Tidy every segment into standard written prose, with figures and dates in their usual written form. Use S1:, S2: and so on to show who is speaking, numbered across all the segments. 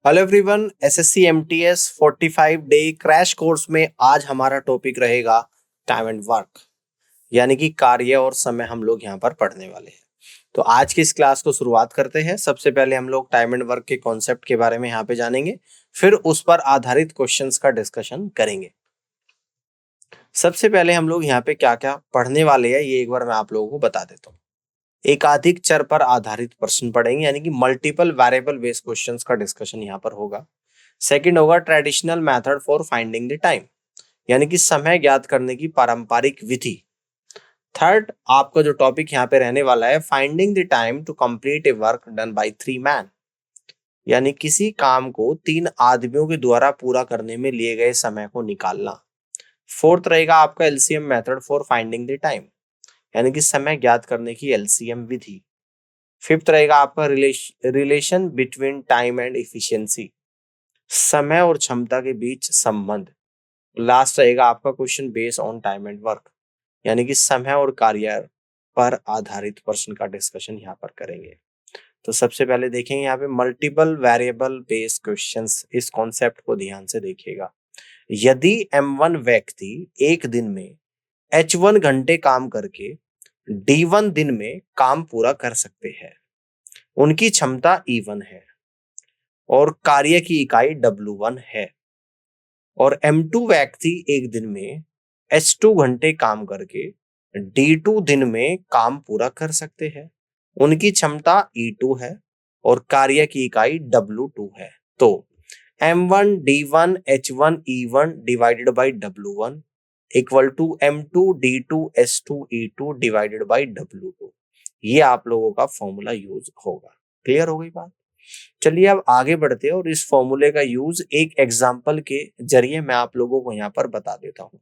S1: Hello everyone, SSC MTS 45 day crash course में आज हमारा टॉपिक रहेगा टाइम एंड वर्क, यानी कि कार्य और समय हम लोग यहाँ पर पढ़ने वाले हैं। तो आज की इस क्लास को शुरुआत करते हैं। सबसे पहले हम लोग टाइम एंड वर्क के कॉन्सेप्ट के बारे में यहाँ पे जानेंगे, फिर उस पर आधारित क्वेश्चंस का डिस्कशन करेंगे। सबसे पहले हम लोग यहाँ पे क्या क्या पढ़ने वाले हैं ये एक बार मैं आप लोगों को बता देता हूँ। एकाधिक चर पर आधारित प्रश्न पढ़ेंगे, यानी कि मल्टीपल वेरिएबल बेस्ड क्वेश्चंस का डिस्कशन यहाँ पर होगा। सेकंड होगा traditional method for finding the time, यानी कि समय ज्ञात करने की पारंपरिक विधि। थर्ड आपका जो टॉपिक यहाँ पे रहने वाला है, finding the time to complete a work done by 3 man, यानी किसी काम को 3 आदमियों के द्वारा पूरा करने में लिए गए समय को निकालना। फोर्थ रहेगा आपका LCM method for finding the time, यानी कि समय ज्ञात करने की एलसीएम विधि। फिफ्थ रहेगा आपका relation between time and efficiency, समय और क्षमता के बीच संबंध। लास्ट रहेगा आपका question based on time and work, यानी कि समय और कार्य पर आधारित प्रश्न का डिस्कशन यहाँ पर करेंगे। तो सबसे पहले देखेंगे यहाँ पे मल्टीपल वेरिएबल बेस्ड क्वेश्चंस। इस कॉन्सेप्ट को ध्यान से देखिएगा। यदि M1 व्यक्ति एक दिन में H1 घंटे काम करके D1 दिन में काम पूरा कर सकते हैं, उनकी क्षमता E1 है और कार्य की इकाई W1 है, और M2 व्यक्ति एक दिन में H2 घंटे काम करके D2 दिन में काम पूरा कर सकते हैं, उनकी क्षमता E2 है और कार्य की इकाई W2 है। तो M1 D1 H1 E1 divided by W1 equal to M2 D2 S2 E2 divided by W2, ये आप लोगों का फॉर्मूला यूज होगा। क्लियर हो गई बात? चलिए अब आगे बढ़ते हैं और इस फॉर्मूले का यूज एक एग्जाम्पल के जरिए मैं आप लोगों को यहाँ पर बता देता हूँ।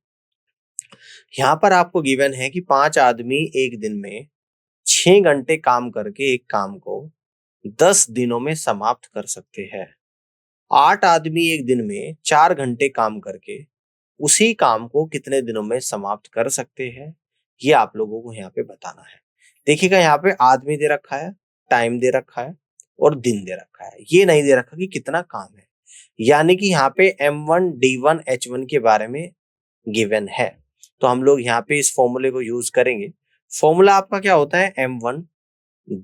S1: यहाँ पर आपको गिवन है कि 5 आदमी एक दिन में 6 घंटे काम करके एक काम को 10 दिनों में समाप्त कर सकते हैं। 8 आदमी एक दिन में 4 घंटे काम करके उसी काम को कितने दिनों में समाप्त कर सकते हैं, ये आप लोगों को यहाँ पे बताना है। देखिएगा यहाँ पे आदमी दे रखा है, टाइम दे रखा है और दिन दे रखा है, ये नहीं दे रखा कि कितना काम है। यानी कि यहाँ पे M1 D1 H1 के बारे में गिवन है, तो हम लोग यहाँ पे इस फॉर्मूले को यूज करेंगे। फॉर्मूला आपका क्या होता है, M1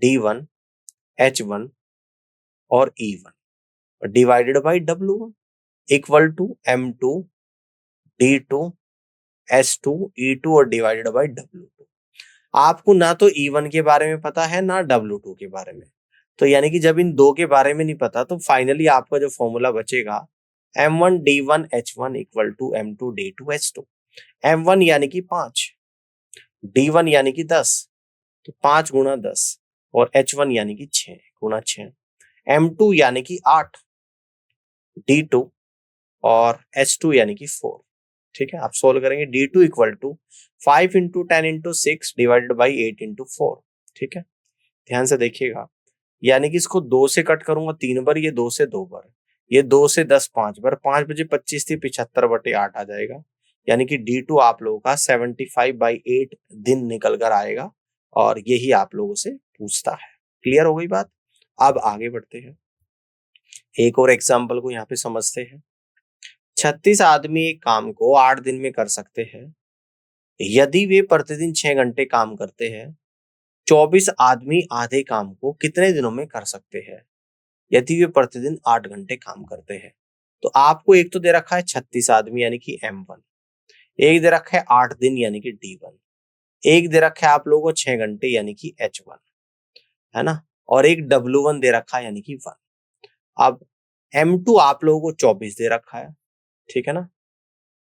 S1: D1 H1 और E1 divided by W1 equal to M2 D2 S2 E2 और डिवाइडेड बाई W2। आपको ना तो E1 के बारे में पता है ना W2 के बारे में, तो यानी कि जब इन दो के बारे में नहीं पता तो फाइनली आपका जो फॉर्मूला बचेगा M1 D1 H1 equal to M2 D2 S2। M1 यानी कि 5, D1 यानी कि 10, तो 5 गुणा 10, और H1 यानी कि 6 गुणा 6, M2 यानी कि 8, D2 और S2 यानी कि 4। ठीक है, आप सोल्व करेंगे D2 equal to 5 into 10 into 6 divided by 8 into 4। ठीक है, ध्यान से देखिएगा, यानी कि इसको 2 से कट करूंगा 3 बार, ये 2 से 2 बार, ये 2 से 10 5 बार, 5 बजे 25 थी 75/8 आ जाएगा, यानी कि D2 आप लोगों का 75/8 दिन निकल कर आएगा, और यही आप लोगों से पूछता है। क्लियर हो गई बात? अब आगे बढ़ते हैं, एक और एग्जाम्पल को यहाँ पे समझते हैं। 36 आदमी एक काम को 8 दिन में कर सकते हैं, यदि वे प्रतिदिन 6 घंटे काम करते हैं। 24 आदमी आधे काम को कितने दिनों में कर सकते हैं, यदि वे प्रतिदिन 8 घंटे काम करते हैं। तो आपको एक तो दे रखा है 36 आदमी यानी कि M1, एक दे रखा है 8 दिन यानी कि D1, एक दे रखा है आप लोगों को 6 घंटे यानी कि H1, है ना, और एक W1 दे रखा है यानी कि 1। अब M2 आप लोगों को 24 दे रखा है, ठीक है ना,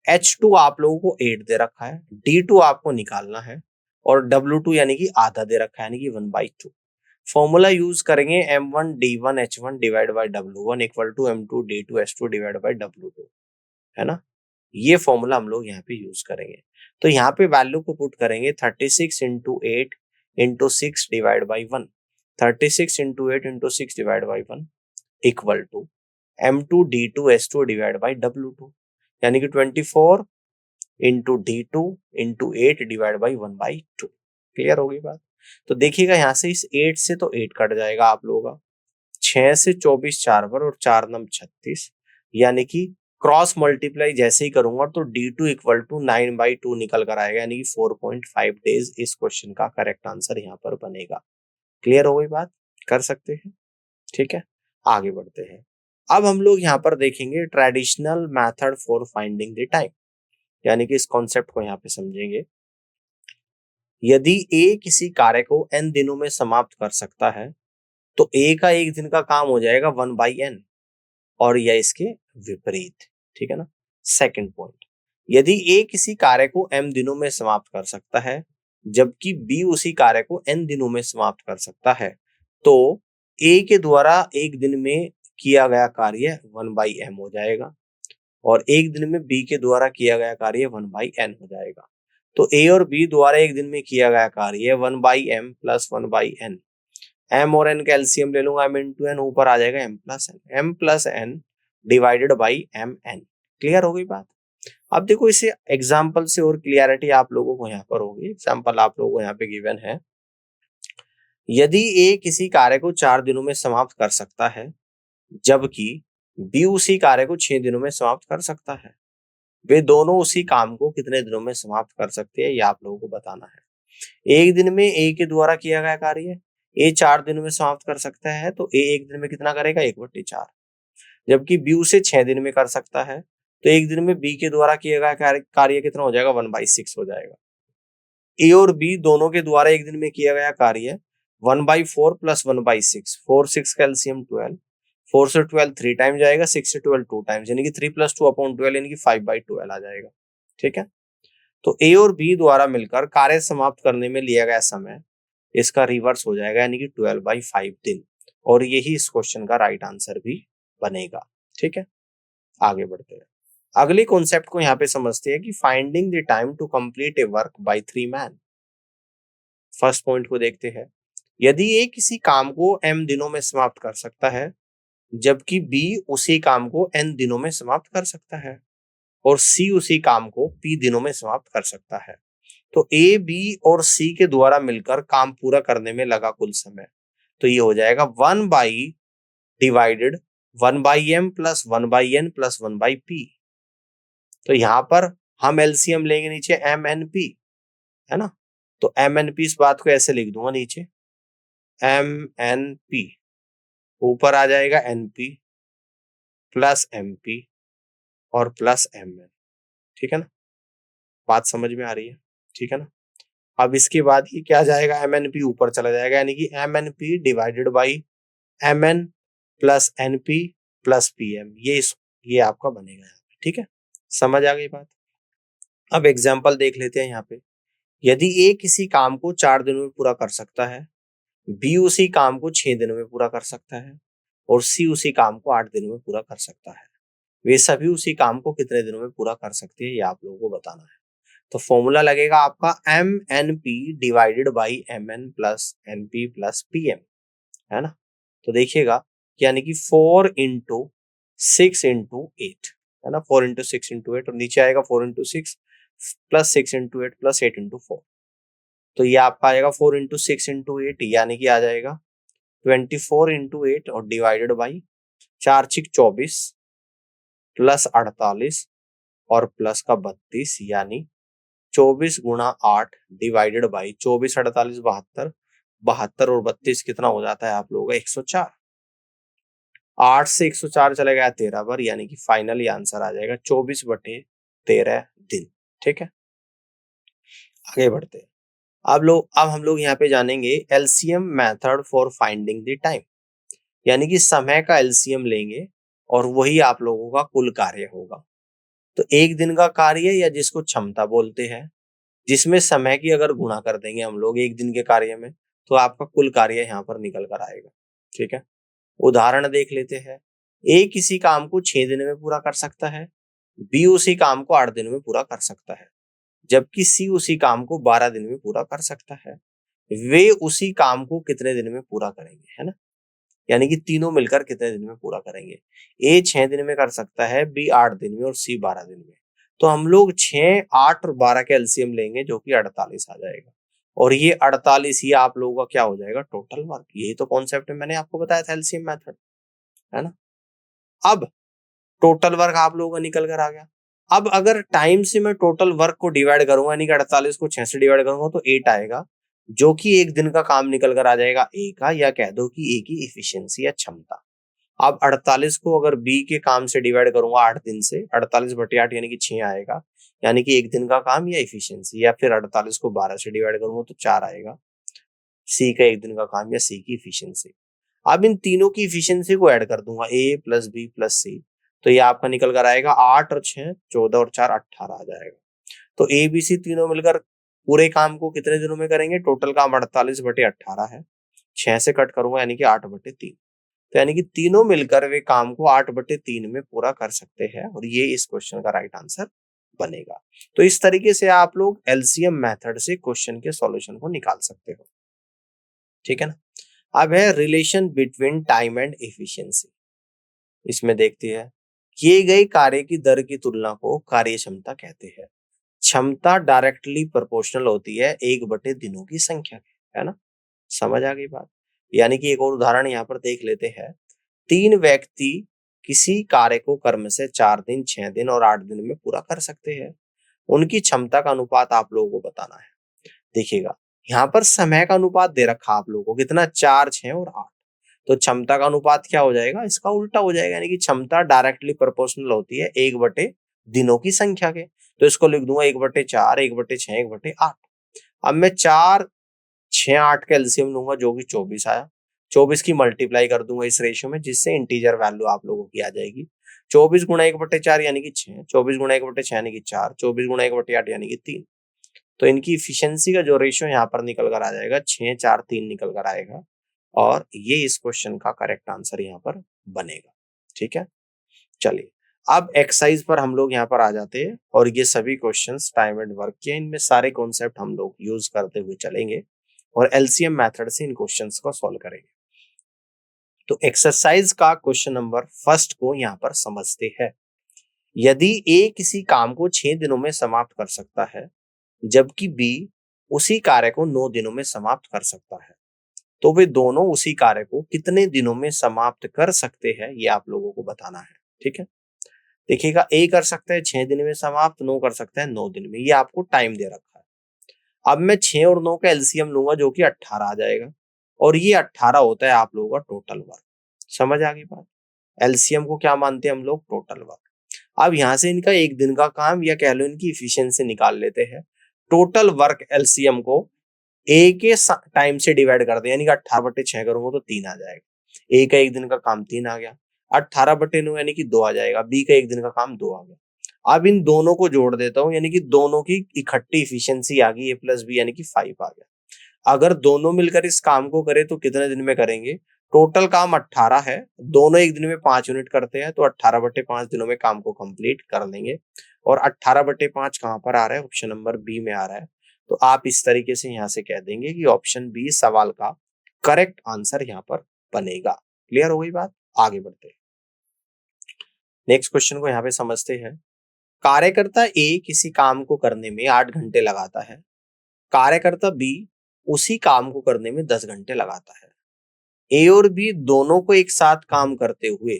S1: H2 आप लोगों को 8 दे रखा है, D2 आपको निकालना है, और W2 यानी कि आधा दे रखा है यानी कि 1/2। फॉर्मूला यूज करेंगे M1 D1 H1 divide by W1 equal to M2 D2 S2 divide by W2, है ना, ये फॉर्मूला हम लोग यहाँ पे यूज करेंगे। तो यहाँ पे वैल्यू को पुट करेंगे 36 into 8 into 6 divide by 1, 36 into 8 into 6 divide by 1 equal to M2 D2 S2 divide by W2, यानी कि 24 into D2 into 8 divide by 1/2। Clear हो गई बात? तो देखिएगा यहाँ से इस 8 से तो 8 कट जाएगा आप लोगों का, 6 से 24 4 बार और 4 नम 36, यानी कि क्रॉस मल्टीप्लाई जैसे ही करूंगा तो D2 इक्वल टू 9/2 निकल कर आएगा, यानी कि 4.5 डेज इस क्वेश्चन का करेक्ट आंसर यहाँ पर बनेगा। क्लियर हो गई बात? कर सकते हैं, ठीक है। आगे बढ़ते हैं। अब हम लोग यहाँ पर देखेंगे traditional method for finding the time, यानी कि इस कॉन्सेप्ट को यहाँ पे समझेंगे। यदि ए किसी कार्य को n दिनों में समाप्त कर सकता है तो ए का एक दिन का काम हो जाएगा 1/n, और यह इसके विपरीत, ठीक है ना। सेकंड पॉइंट, यदि ए किसी कार्य को m दिनों में समाप्त कर सकता है जबकि बी उसी कार्य को n दिनों में समाप्त कर सकता है, तो ए के द्वारा एक दिन में किया गया कार्य 1/m हो जाएगा और एक दिन में बी के द्वारा किया गया कार्य 1/n हो जाएगा। तो ए और बी द्वारा एक दिन में किया गया कार्य 1/m प्लस 1/n, m और n का एलसीएम ले लूंगा, m इंटू n, ऊपर आ जाएगा m plus n divided by mn। Clear हो गई बात? अब देखो इसे एग्जाम्पल से और क्लियरिटी आप लोगों को यहाँ पर होगी। एग्जाम्पल आप लोगों को यहाँ पे गिवन है, यदि ए किसी कार्य को 4 दिनों में समाप्त कर सकता है जबकि बी उसी कार्य को 6 दिनों में समाप्त कर सकता है, वे दोनों उसी काम को कितने दिनों में समाप्त कर सकते हैं, ये आप लोगों को बताना है। एक दिन में ए के द्वारा किया गया कार्य ए 4 दिनों में समाप्त कर सकता है, तो ए एक दिन में कितना करेगा, 1/4। जबकि बी उसे 6 दिन में कर सकता है, तो एक दिन में बी के द्वारा किया गया कार्य कितना हो जाएगा, 1/6 हो जाएगा। ए और बी दोनों के द्वारा एक दिन में किया गया कार्य 1/4 प्लस 1/6, 4 6 का एलसीएम 12, 4 से 12 3 टाइम जाएगा, 6 से 12 2 टाइम्स, यानी कि 3 + 2/12 यानी कि 5/12 आ जाएगा, ठीक है। तो ए और बी द्वारा मिलकर कार्य समाप्त करने में लिया गया समय इसका रिवर्स हो जाएगा, यानी कि 12/5 दिन, और यही इस क्वेश्चन का राइट आंसर भी बनेगा, ठीक है। आगे बढ़ते हैं, अगली कॉन्सेप्ट को यहाँ पे समझते हैं कि finding the time to complete a work by 3 man. First point को देखते हैं, यदि ए किसी काम को m दिनों में समाप्त कर सकता है जबकि बी उसी काम को n दिनों में समाप्त कर सकता है और सी उसी काम को p दिनों में समाप्त कर सकता है, तो ए बी और सी के द्वारा मिलकर काम पूरा करने में लगा कुल समय, तो ये हो जाएगा 1/m plus 1/n plus 1/p। तो यहां पर हम एलसीएम लेंगे नीचे MNP, है ना। तो MNP इस बात को ऐसे लिख दूंगा नीचे, MNP ऊपर आ जाएगा NP प्लस MP और प्लस MN, ठीक है ना। बात समझ में आ रही है, ठीक है ना। अब इसके बाद ये क्या जाएगा, MNP ऊपर चला जाएगा, यानी कि MNP divided by MN plus NP plus PM, ये आपका बनेगा यहाँ पे, ठीक है। समझ आ गई बात? अब एग्जाम्पल देख लेते हैं यहाँ पे, यदि ए किसी काम को 4 दिनों में पूरा कर सकता है, बी उसी काम को 6 दिनों में पूरा कर सकता है और सी उसी काम को 8 दिनों में पूरा कर सकता है, वे सभी उसी काम को कितने दिनों में पूरा कर सकते हैं, ये आप लोगों को बताना है। तो फॉर्मूला लगेगा आपका MNP divided by MN plus NP plus PM, है ना। तो देखिएगा, यानी कि 4 × 6 × 8, है ना, 4 × 6 × 8, और नीचे आएगा 4 × 6 प्लस 6 × 8 प्लस 8 × 4, तो ये आपका आएगा 4 × 6 × 8, यानी कि आ जाएगा 24 × 8 और डिवाइडेड बाई 4 × 6 24 प्लस 48 और प्लस का 32, यानी 24 × 8 डिवाइडेड बाई 24 48 72, 72 और 32 कितना हो जाता है आप लोगों का, 104। 8 से 104 चले गया 13 बार, यानी कि फाइनली आंसर आ जाएगा 24/13 दिन, ठीक है। आगे बढ़ते हैं, अब हम लोग यहाँ पे जानेंगे LCM method for finding the time, यानी कि समय का एलसीएम लेंगे और वही आप लोगों का कुल कार्य होगा। तो एक दिन का कार्य, या जिसको क्षमता बोलते हैं, जिसमें समय की अगर गुणा कर देंगे हम लोग एक दिन के कार्य में, तो आपका कुल कार्य यहाँ पर निकल कर आएगा, ठीक है। उदाहरण देख लेते हैं, ए किसी काम को 6 दिन में पूरा कर सकता है, बी उसी काम को 8 दिन में पूरा कर सकता है, जबकि सी उसी काम को 12 दिन में पूरा कर सकता है, वे उसी काम को कितने दिन में पूरा करेंगे, है ना। यानी कि तीनों मिलकर कितने दिन में पूरा करेंगे, ए 6 दिन में कर सकता है, बी 8 दिन में और सी 12 दिन में। तो हम लोग 6, 8 और 12 के एलसीएम लेंगे जो कि 48 आ जाएगा। और ये 48 ये आप लोगों का क्या हो जाएगा, टोटल वर्क। यही तो कॉन्सेप्ट है, मैंने आपको बताया था एलसीएम मेथड, है ना। अब टोटल वर्क आप लोगों का निकल कर आ गया। अब अगर टाइम से मैं टोटल वर्क को डिवाइड करूंगा, यानी कि 48 को 6 से डिवाइड करूंगा तो 8 आएगा, जो कि एक दिन का काम निकल कर आ जाएगा ए का, या कह दो कि ए की इफिशियंसी या क्षमता। अब 48 को अगर बी के काम से डिवाइड करूंगा 8 दिन से, 48/8 यानी कि 6 आएगा, यानी कि एक दिन का काम या इफिशियंसी। या फिर 48 को 12 से डिवाइड करूंगा तो 4 आएगा, सी का एक दिन का काम या सी की इफिशियंसी। अब इन तीनों की इफिशियंसी को ऐड कर दूंगा, ए प्लस बी प्लस सी, तो ये आपका निकल कर आएगा 8 और 6 14 और 4 18 आ जाएगा। तो ए बी सी तीनों मिलकर पूरे काम को कितने दिनों में करेंगे, टोटल काम 48/18 है, 6 से कट करूंगा यानी कि 8/3। तो यानी कि तीनों मिलकर वे काम को 8/3 में पूरा कर सकते हैं, और ये इस क्वेश्चन का राइट आंसर बनेगा। तो इस तरीके से आप लोग एलसीएम मेथड से क्वेश्चन के सॉल्यूशन को निकाल सकते हो, ठीक है ना। अब है relation between time and efficiency. इसमें देखते हैं, किए गए कार्य की दर की तुलना को कार्य क्षमता कहते हैं। क्षमता डायरेक्टली प्रोपोर्शनल होती है 1/, दिनों की संख्या के, है ना। समझ आ गई बात। यानी कि एक और उदाहरण यहाँ पर देख लेते हैं। 3 व्यक्ति किसी कार्य को क्रम से 4 दिन, 6 दिन और 8 दिन में पूरा कर सकते हैं। उनकी क्षमता का अनुपात आप लोगों को बताना है। देखिएगा, यहाँ पर समय का अनुपात दे रखा आप लोगों को कितना, 4, 6 और 8। तो क्षमता का अनुपात क्या हो जाएगा, इसका उल्टा हो जाएगा, यानी कि क्षमता डायरेक्टली प्रोपोर्शनल होती है 1/, दिनों की संख्या के। तो इसको लिख दूंगा 1/4, 1/6, 1/8। अब मैं 4, 6, 8 का एलसीएम लूंगा, जो कि 24 आया। 24 की मल्टीप्लाई कर दूंगा इस रेशियो में, जिससे इंटीजर वैल्यू आप लोगों की आ जाएगी। 24 गुणा 1/4 यानी कि 6, 24 गुणा 1/6 यानी कि 4, 24 गुणा 1/8 यानी कि 3। तो इनकी इफिशियंसी का जो रेशियो यहाँ पर निकल कर आ जाएगा, 6, 4, 3 निकल कर आएगा, और ये इस क्वेश्चन का करेक्ट आंसर यहाँ पर बनेगा, ठीक है। चलिए, अब एक्सरसाइज पर हम लोग यहाँ पर आ जाते हैं, और ये सभी क्वेश्चंस टाइम एंड वर्क के, इनमें सारे कॉन्सेप्ट हम लोग यूज करते हुए चलेंगे, और एलसीएम मेथड से इन क्वेश्चंस को सॉल्व करेंगे। तो एक्सरसाइज का क्वेश्चन नंबर फर्स्ट को यहाँ पर समझते हैं। यदि ए किसी काम को 6 दिनों में समाप्त कर सकता है, जबकि बी उसी कार्य को 9 दिनों में समाप्त कर सकता है, तो वे दोनों उसी कार्य को कितने दिनों में समाप्त कर सकते हैं, ये आप लोगों को बताना है, ठीक है। देखिएगा, ए कर सकता है 6 दिन में समाप्त, नो कर सकता है 9 दिन में, ये आपको टाइम दे रखा है। अब मैं 6 और 9 का एलसीएम लूंगा, जो कि 18 आ जाएगा, और ये 18 होता है आप लोगों का टोटल वर्क। समझ आ गई बात। एलसीएम को क्या मानते हैं हम लोग, टोटल वर्क। अब यहां से इनका एक दिन का काम, या कह लो इनकी इफिशियंसी निकाल लेते हैं। टोटल वर्क एलसीएम को ए के टाइम से डिवाइड कर दे, यानी कि 18/6 करूंगा तो 3 आ जाएगा। ए का एक दिन का काम 3 आ गया। 18/9 यानी कि 2 आ जाएगा। बी का एक दिन का काम 2 आ गया। अब इन दोनों को जोड़ देता हूं, यानी कि दोनों की इकट्ठी इफिशियंसी आ गई, ए प्लस बी यानी कि 5 आ गया। अगर दोनों मिलकर इस काम को करें तो कितने दिन में करेंगे, टोटल काम 18 है, दोनों एक दिन में 5 यूनिट करते हैं, तो 18/5 दिनों में काम को कंप्लीट कर लेंगे। और 18/5 कहां पर आ रहा है, ऑप्शन नंबर बी में आ रहा है। तो आप इस तरीके से यहां से कह देंगे कि ऑप्शन बी सवाल का करेक्ट आंसर यहां पर बनेगा। क्लियर हो गई बात। आगे बढ़ते हैं, नेक्स्ट क्वेश्चन को यहां पे समझते हैं। कार्यकर्ता ए किसी काम को करने में 8 घंटे लगाता है, कार्यकर्ता बी उसी काम को करने में 10 घंटे लगाता है। ए और बी दोनों को एक साथ काम करते हुए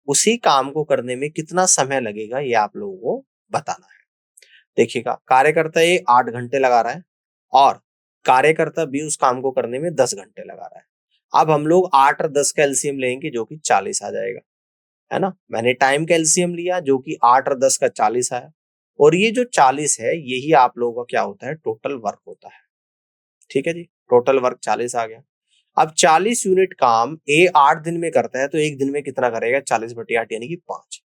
S1: उसी काम को करने में कितना समय लगेगा, ये आप लोगों को बताना है। देखिएगा, कार्यकर्ता ए 8 घंटे लगा रहा है, और कार्यकर्ता बी उस काम को करने में 10 घंटे लगा रहा है। अब हम लोग 8 और 10 का एलसीएम लेंगे, जो कि 40 आ जाएगा, है ना। मैंने टाइम का एलसीएम लिया, जो कि 8 और 10 का 40 आया, और ये जो 40 है, यही आप लोगों का क्या होता है, टोटल वर्क होता है, ठीक है जी। टोटल वर्क 40 आ गया। अब 40 यूनिट काम ए 8 दिन में करता है, तो एक दिन में कितना करेगा, 40/8 यानी कि 5।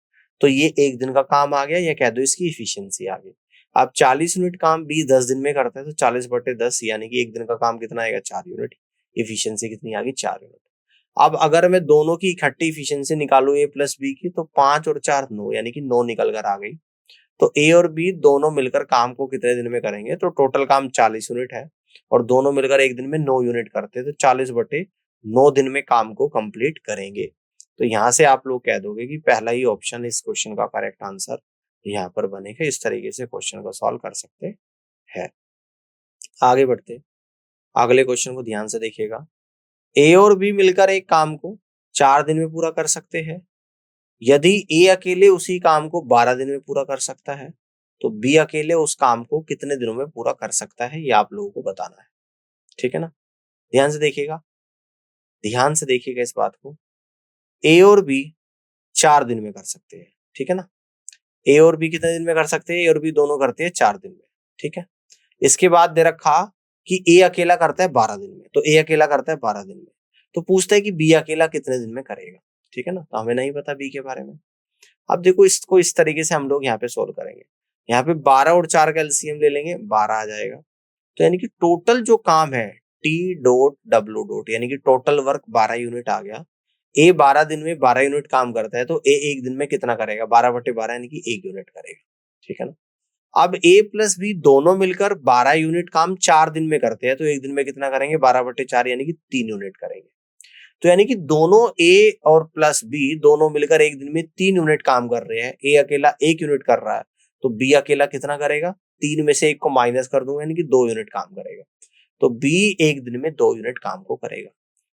S1: तो ये एक दिन का काम आ गया, या कह दो इसकी इफिशियंसी आ गई। अब 40 यूनिट काम बी 10 दिन में करता है, तो 40/10 यानी कि एक दिन का काम कितना आएगा, 4 यूनिट। इफिशियंसी कितनी आ गई, 4 यूनिट। अब अगर मैं दोनों की इकट्ठी इफिशियंसी निकालू ए प्लस बी की, तो 5 और 4 9, यानी कि 9 निकल कर आ गई। तो ए और बी दोनों मिलकर काम को कितने दिन में करेंगे, तो टोटल काम 40 यूनिट है, और दोनों मिलकर एक दिन में 9 यूनिट करते हैं, तो 40/9 दिन में काम को कंप्लीट करेंगे। तो यहां से आप लोग कह दोगे कि पहला ही ऑप्शन इस क्वेश्चन का करेक्ट आंसर यहाँ पर बनेगा। इस तरीके से क्वेश्चन को सॉल्व कर सकते हैं। आगे बढ़ते हैं। अगले क्वेश्चन को ध्यान से देखिएगा। ए और बी मिलकर एक काम को 4 दिन में पूरा कर सकते हैं। यदि ए अकेले उसी काम को 12 दिन में पूरा कर सकता है तो बी अकेले उस काम को कितने दिनों में पूरा कर सकता है, ये आप लोगों को बताना है। ठीक है ना, ध्यान से देखिएगा, ध्यान से देखिएगा इस बात को। ए और बी 4 दिन में कर सकते हैं। ठीक है ना, ए और बी कितने दिन में कर सकते हैं? ए और बी दोनों करते हैं 4 दिन में। ठीक है, इसके बाद दे रखा कि ए अकेला करता है 12 दिन में, तो ए अकेला करता है 12 दिन में, तो पूछता है कि बी अकेला कितने दिन में करेगा। ठीक है ना, तो हमें नहीं पता बी के बारे में। अब देखो इसको इस तरीके से हम लोग यहाँ पे सोल्व करेंगे। यहाँ पे 12 और 4 का एलसीएम ले लेंगे, 12 आ जाएगा। तो यानी कि टोटल जो काम है टी डॉट डब्ल्यू डॉट, यानी कि टोटल वर्क 12 यूनिट आ गया। ए 12 दिन में 12 यूनिट काम करता है, तो ए एक दिन में कितना करेगा? 12/12 यानी कि 1 यूनिट करेगा। ठीक है ना, अब ए प्लस बी दोनों मिलकर 12 यूनिट काम 4 दिन में करते हैं, तो एक दिन में कितना करेंगे? 12/4 यानी कि 3 यूनिट करेंगे। तो यानी कि दोनों ए और प्लस बी दोनों मिलकर एक दिन में 3 यूनिट काम कर रहे हैं। ए अकेला 1 यूनिट कर रहा है, तो बी अकेला कितना करेगा? 3 में से 1 को माइनस कर दूंगा, यानी कि 2 यूनिट काम करेगा। तो बी एक दिन में 2 यूनिट काम को करेगा।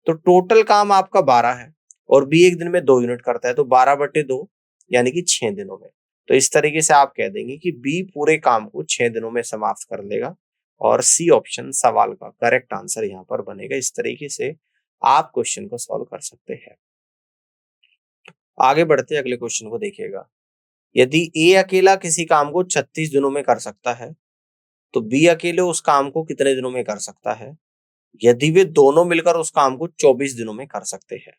S1: तो टोटल काम आपका 12 है और बी एक दिन में 2 यूनिट करता है, तो 12/2 यानी कि 6 दिनों में। तो इस तरीके से आप कह देंगे कि बी पूरे काम को 6 दिनों में समाप्त कर लेगा और सी ऑप्शन सवाल का करेक्ट आंसर यहाँ पर बनेगा। इस तरीके से आप क्वेश्चन को सॉल्व कर सकते हैं। आगे बढ़ते अगले क्वेश्चन को देखिएगा। यदि ए अकेला किसी काम को 36 दिनों में कर सकता है तो बी अकेले उस काम को कितने दिनों में कर सकता है यदि वे दोनों मिलकर उस काम को 24 दिनों में कर सकते हैं?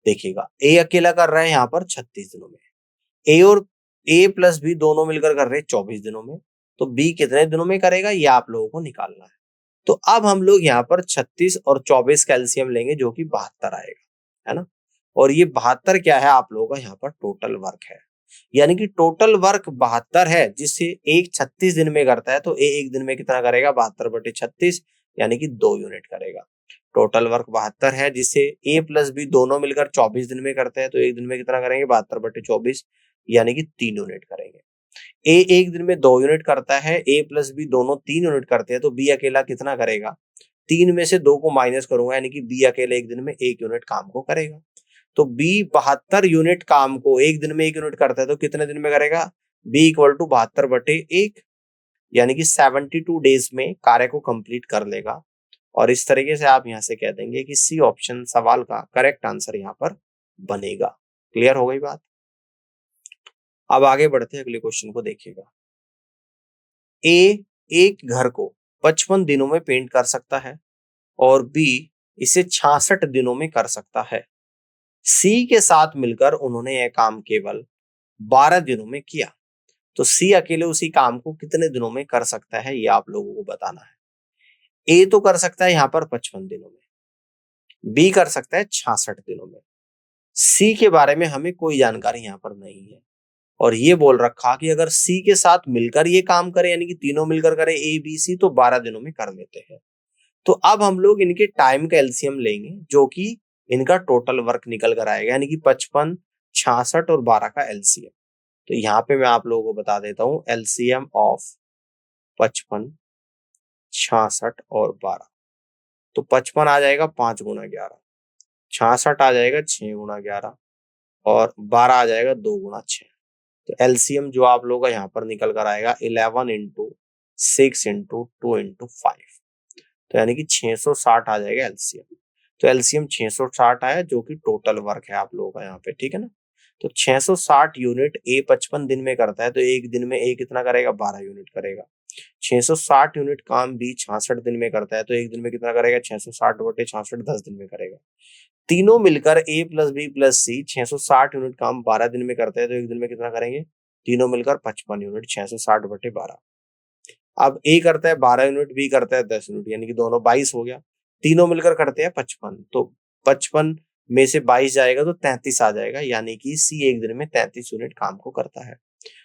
S1: देखिएगा, ए अकेला कर रहा है यहाँ पर 36 दिनों में, ए और ए प्लस बी दोनों मिलकर कर रहे हैं 24 दिनों में, तो बी कितने दिनों में करेगा ये आप लोगों को निकालना है। तो अब हम लोग यहाँ पर 36 और 24 कैल्शियम लेंगे जो कि 72 आएगा, है ना। और ये 72 क्या है आप लोगों का यहाँ पर टोटल वर्क है, यानी कि टोटल वर्क 72 है, जिससे एक 36 दिन में करता है, तो ए एक दिन में कितना करेगा? 72/36 यानी कि 2 यूनिट करेगा। टोटल वर्क 72 है, जिससे ए प्लस बी दोनों मिलकर 24 दिन में करते हैं, तो एक दिन में कितना करेंगे? 72/24 यानी कि 3 यूनिट करेंगे। ए एक दिन में 2 यूनिट करता है, ए प्लस बी दोनों 3 यूनिट करते हैं, तो बी अकेला कितना करेगा? 3 में से 2 को माइनस करूंगा, यानी कि बी अकेले एक दिन में 1 यूनिट काम को करेगा। तो बी 72 यूनिट काम को एक दिन में 1 यूनिट करता है, तो कितने दिन में करेगा? बी इक्वल टू 72/1 यानी कि 72 डेज में कार्य को कंप्लीट कर लेगा। और इस तरीके से आप यहां से कह देंगे कि सी ऑप्शन सवाल का करेक्ट आंसर यहां पर बनेगा। क्लियर हो गई बात? अब आगे बढ़ते हैं, अगले क्वेश्चन को देखिएगा। ए एक घर को 55 दिनों में पेंट कर सकता है और बी इसे 66 दिनों में कर सकता है। सी के साथ मिलकर उन्होंने यह काम केवल 12 दिनों में किया, तो सी अकेले उसी काम को कितने दिनों में कर सकता है ये आप लोगों को बताना है। ए तो कर सकता है यहाँ पर 55 दिनों में, बी कर सकता है 66 दिनों में, सी के बारे में हमें कोई जानकारी यहाँ पर नहीं है। और ये बोल रखा कि अगर सी के साथ मिलकर ये काम करे, यानी कि तीनों मिलकर करे ए बी सी, तो 12 दिनों में कर लेते हैं। तो अब हम लोग इनके टाइम का एलसीएम लेंगे, जो कि इनका टोटल वर्क निकल कर आएगा, यानी कि 55, 66 और 12 का एलसीएम। तो यहाँ पे मैं आप लोगों को बता देता हूँ एलसीएम ऑफ 55, 66 और 12। तो 55 आ जाएगा 5 गुना 11, 66 आ जाएगा 6 गुना 11 और 12 आ जाएगा 2 गुना 6। तो एलसीएम जो आप लोगों का यहाँ पर निकल कर आएगा 11 इंटू 6 इंटू 2 इंटू 5, तो यानी कि 660 आ जाएगा एलसीएम। तो एलसीएम 660 आया, जो कि टोटल वर्क है आप लोगों का यहाँ पे। ठीक है ना, तो 660 यूनिट ए 55 दिन में करता है, तो एक दिन में ए कितना करेगा? 12 यूनिट करेगा। 660 यूनिट काम बी 66 दिन में करता है, तो एक दिन में कितना करेगा? 660/66 10 दिन में करेगा। तीनों मिलकर ए प्लस बी प्लस सी 660 यूनिट काम 12 दिन में करते हैं, तो एक दिन में कितना करेंगे? तीनों मिलकर 55 यूनिट 660/12। अब ए करता है 12 यूनिट, बी करता है 10 यूनिट, यानी कि दोनों 22 हो गया। तीनों मिलकर करते हैं 55, तो 55 में से 22 जाएगा तो 33 आ जाएगा, यानी कि सी एक दिन में 33 यूनिट काम को करता है।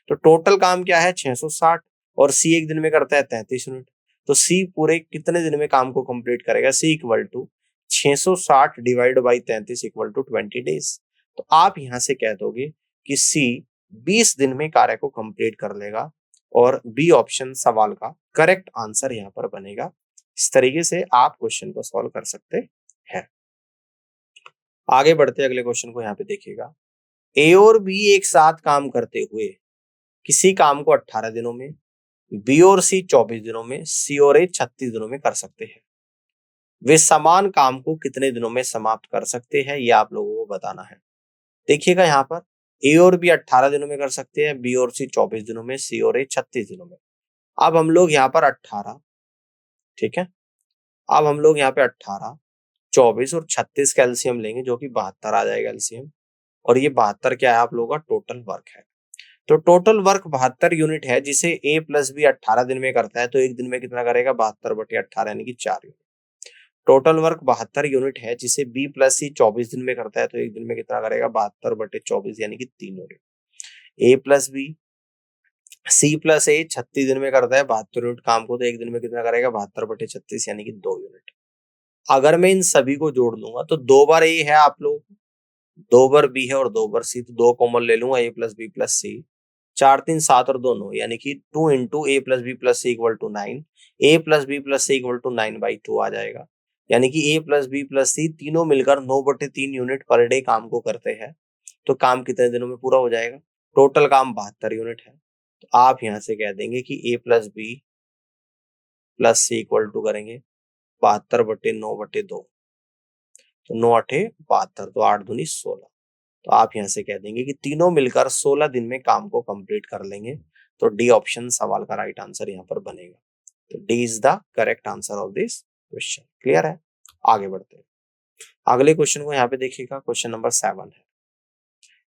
S1: तो टोटल काम क्या है? 660 और सी एक दिन में करता है 33 यूनिट, तो सी पूरे कितने दिन में काम को कंप्लीट करेगा? C equal to 660 divide by 33 equal to 20 days. तो आप यहां से कह दोगे कि सी 20 दिन में कार्य को कंप्लीट कर लेगा और बी ऑप्शन सवाल का करेक्ट आंसर यहाँ पर बनेगा। इस तरीके से आप क्वेश्चन को सॉल्व कर सकते हैं। आगे बढ़ते अगले क्वेश्चन को यहाँ पे देखिएगा। ए और बी एक साथ काम करते हुए किसी काम को 18 दिनों में, बी और सी 24 दिनों में, सी और ए 36 दिनों में कर सकते हैं। वे समान काम को कितने दिनों में समाप्त कर सकते हैं, ये आप लोगों को बताना है। देखिएगा यहाँ पर ए और बी 18 दिनों में कर सकते हैं, बी और सी 24 दिनों में, सी और ए 36 दिनों में। अब हम लोग यहाँ पर 18, ठीक है, अब हम लोग यहाँ पे 18, 24 और 36 का एलसीएम लेंगे जो कि 72 आ जाएगा एलसीएम। और ये 72 क्या है आप लोगों का टोटल वर्क है। तो टोटल वर्क 72 यूनिट है, जिसे ए प्लस बी 18 दिन में करता है तो एक दिन में कितना करेगा 72/18 यानी कि 4 यूनिट। टोटल वर्क 72 यूनिट है, जिसे बी प्लस सी 24 दिन में करता है तो एक दिन में कितना करेगा 72/24 यानी कि 3 यूनिट। ए प्लस बी सी प्लस ए 36 दिन में करता है 72 यूनिट काम को, तो एक दिन में कितना करेगा 72/36 यानी कि 2 यूनिट। अगर मैं इन सभी को जोड़ लूंगा तो 2 बार ए है आप लोग, 2 बार बी है और 2 बार सी, तो 2 कॉमन ले लूंगा A plus B plus C. 4 3 7 और 2 9 यानी कि 2 इंटू A plus B plus C equal to 9। A plus B plus C equal to 9/2 आ जाएगा। यानी कि A plus B plus C तीनों मिलकर 9/3 यूनिट पर डे काम को करते हैं। तो काम कितने दिनों में पूरा हो जाएगा? टोटल काम 72 यूनिट है। तो आप यहां से कह देंगे कि A plus B plus C equal to करेंगे 72/9/2। तो 9 8 72, तो 8 दूनी 16। तो आप यहां से कह देंगे कि तीनों मिलकर 16 दिन में काम को कंप्लीट कर लेंगे। तो डी ऑप्शन सवाल का राइट आंसर यहाँ पर बनेगा। तो D is the correct answer of this question. Clear है? आगे बढ़ते हैं। अगले क्वेश्चन को यहाँ पे देखिएगा, क्वेश्चन नंबर 7 है।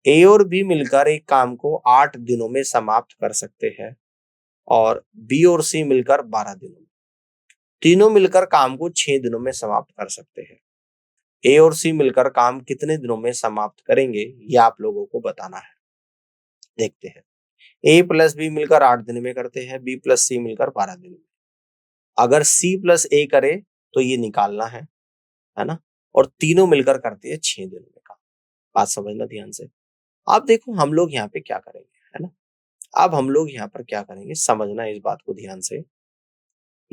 S1: ए और बी मिलकर एक काम को 8 दिनों में समाप्त कर सकते हैं और बी और सी मिलकर 12 दिनों में। तीनों मिलकर काम को 6 दिनों में समाप्त कर सकते हैं। ए और सी मिलकर काम कितने दिनों में समाप्त करेंगे, ये आप लोगों को बताना है। देखते हैं। ए प्लस बी मिलकर 8 दिन में करते हैं, बी प्लस सी मिलकर 12 दिन में। अगर सी प्लस ए करे तो ये निकालना है ना, और तीनों मिलकर करते हैं 6 दिनों में काम। बात समझना ध्यान से। अब देखो हम लोग यहाँ पे क्या करेंगे, है ना, अब हम लोग यहाँ पर क्या करेंगे समझना इस बात को ध्यान से।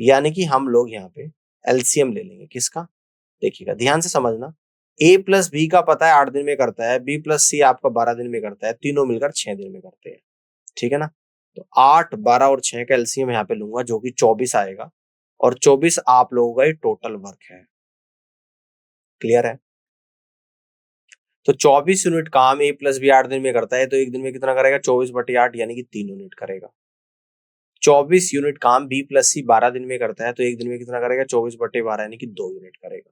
S1: यानी कि हम लोग यहाँ पे एलसीएम ले लेंगे किसका, देखिएगा ध्यान से समझना। ए प्लस बी का पता है 8 दिन में करता है, बी प्लस सी आपका 12 दिन में करता है, तीनों मिलकर 6 दिन में करते हैं। ठीक है ना। तो 8 12 और 6 का एलसीएम यहाँ पे लूंगा जो कि 24 आएगा, और 24 आप लोगों का टोटल वर्क है। क्लियर है? तो 24 यूनिट काम ए प्लस बी 8 दिन में करता है तो एक दिन में कितना करेगा 24/8 यानी कि 3 यूनिट करेगा। 24 यूनिट काम बी प्लस सी 12 दिन में करता है तो एक दिन में कितना करेगा 24/12 यानी कि 2 यूनिट करेगा।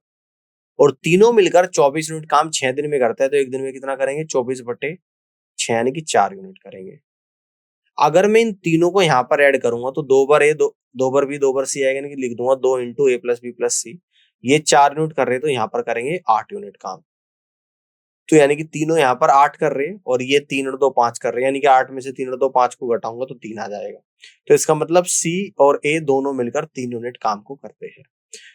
S1: और तीनों मिलकर 24 यूनिट काम 6 दिन में करता है तो एक दिन में कितना करेंगे 24/6 यानी कि 4 यूनिट करेंगे। अगर मैं इन तीनों को यहाँ पर ऐड करूंगा तो 2 बार ए 2 बार बी 2 बार सी आएगा, यानी कि लिख दूंगा 2 इंटू ए प्लस बी प्लस सी। ये 4 यूनिट कर रहे हैं तो यहाँ पर करेंगे 8 यूनिट काम। तो यानी कि तीनों यहाँ पर 8 कर रहे हैं और ये 3 और 2 5 कर रहे हैं, यानी कि 8 में से 3 और 2 5 को घटाऊंगा तो 3 आ जाएगा। तो इसका मतलब सी और ए दोनों मिलकर 3 यूनिट काम को करते हैं।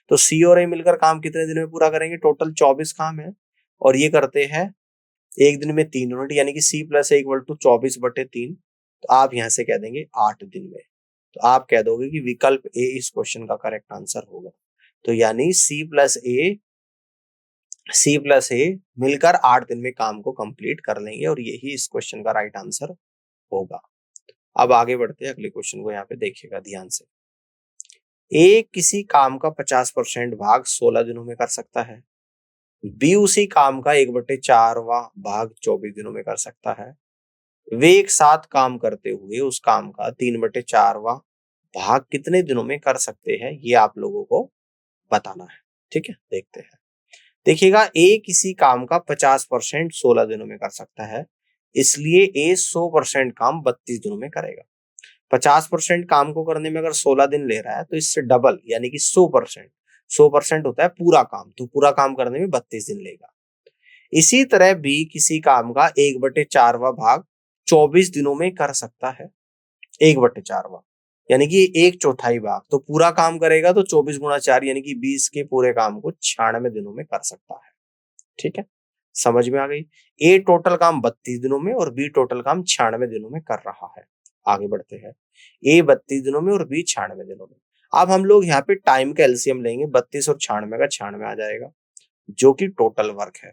S1: तो सी और ए मिलकर काम कितने दिन में पूरा करेंगे? टोटल 24 काम है और ये करते हैं एक दिन में 3 यूनिट, यानी कि C plus A equal to 24/3। तो आप यहाँ से कह देंगे 8 दिन में। तो आप कह दोगे कि विकल्प ए इस क्वेश्चन का करेक्ट आंसर होगा। तो यानी सी प्लस ए मिलकर 8 दिन में काम को कंप्लीट कर लेंगे और यही इस क्वेश्चन का राइट आंसर होगा। अब आगे बढ़ते हैं अगले क्वेश्चन को, यहाँ पे देखिएगा ध्यान से। ए किसी काम का 50% भाग 16 दिनों में कर सकता है, बी उसी काम का 1/4वां भाग 24 दिनों में कर सकता है। वे एक साथ काम करते हुए उस काम का 3/4वां भाग कितने दिनों में कर सकते हैं, ये आप लोगों को बताना है। ठीक है, देखते हैं। देखिएगा ए किसी काम का 50% 16 दिनों में कर सकता है, इसलिए ए 100% काम 32 दिनों में करेगा। 50% काम को करने में अगर 16 दिन ले रहा है तो इससे डबल यानी कि 100% होता है पूरा काम, तो पूरा काम करने में 32 दिन लेगा। इसी तरह बी किसी काम का 1/4वां भाग 24 दिनों में कर सकता है। 1/4वां यानी कि 1/4 भाग, तो पूरा काम करेगा तो 24 गुणा 4 यानी कि 20 के पूरे काम को 96 दिनों में कर सकता है। ठीक है, समझ में आ गई? ए टोटल काम 32 दिनों में और बी टोटल काम 96 दिनों में कर रहा है। आगे बढ़ते हैं। ए 32 दिनों में और बी 96 दिनों में। अब हम लोग यहाँ पे टाइम का एलसीएम लेंगे, 32 और 96 का 96 आ जाएगा, जो कि टोटल वर्क है।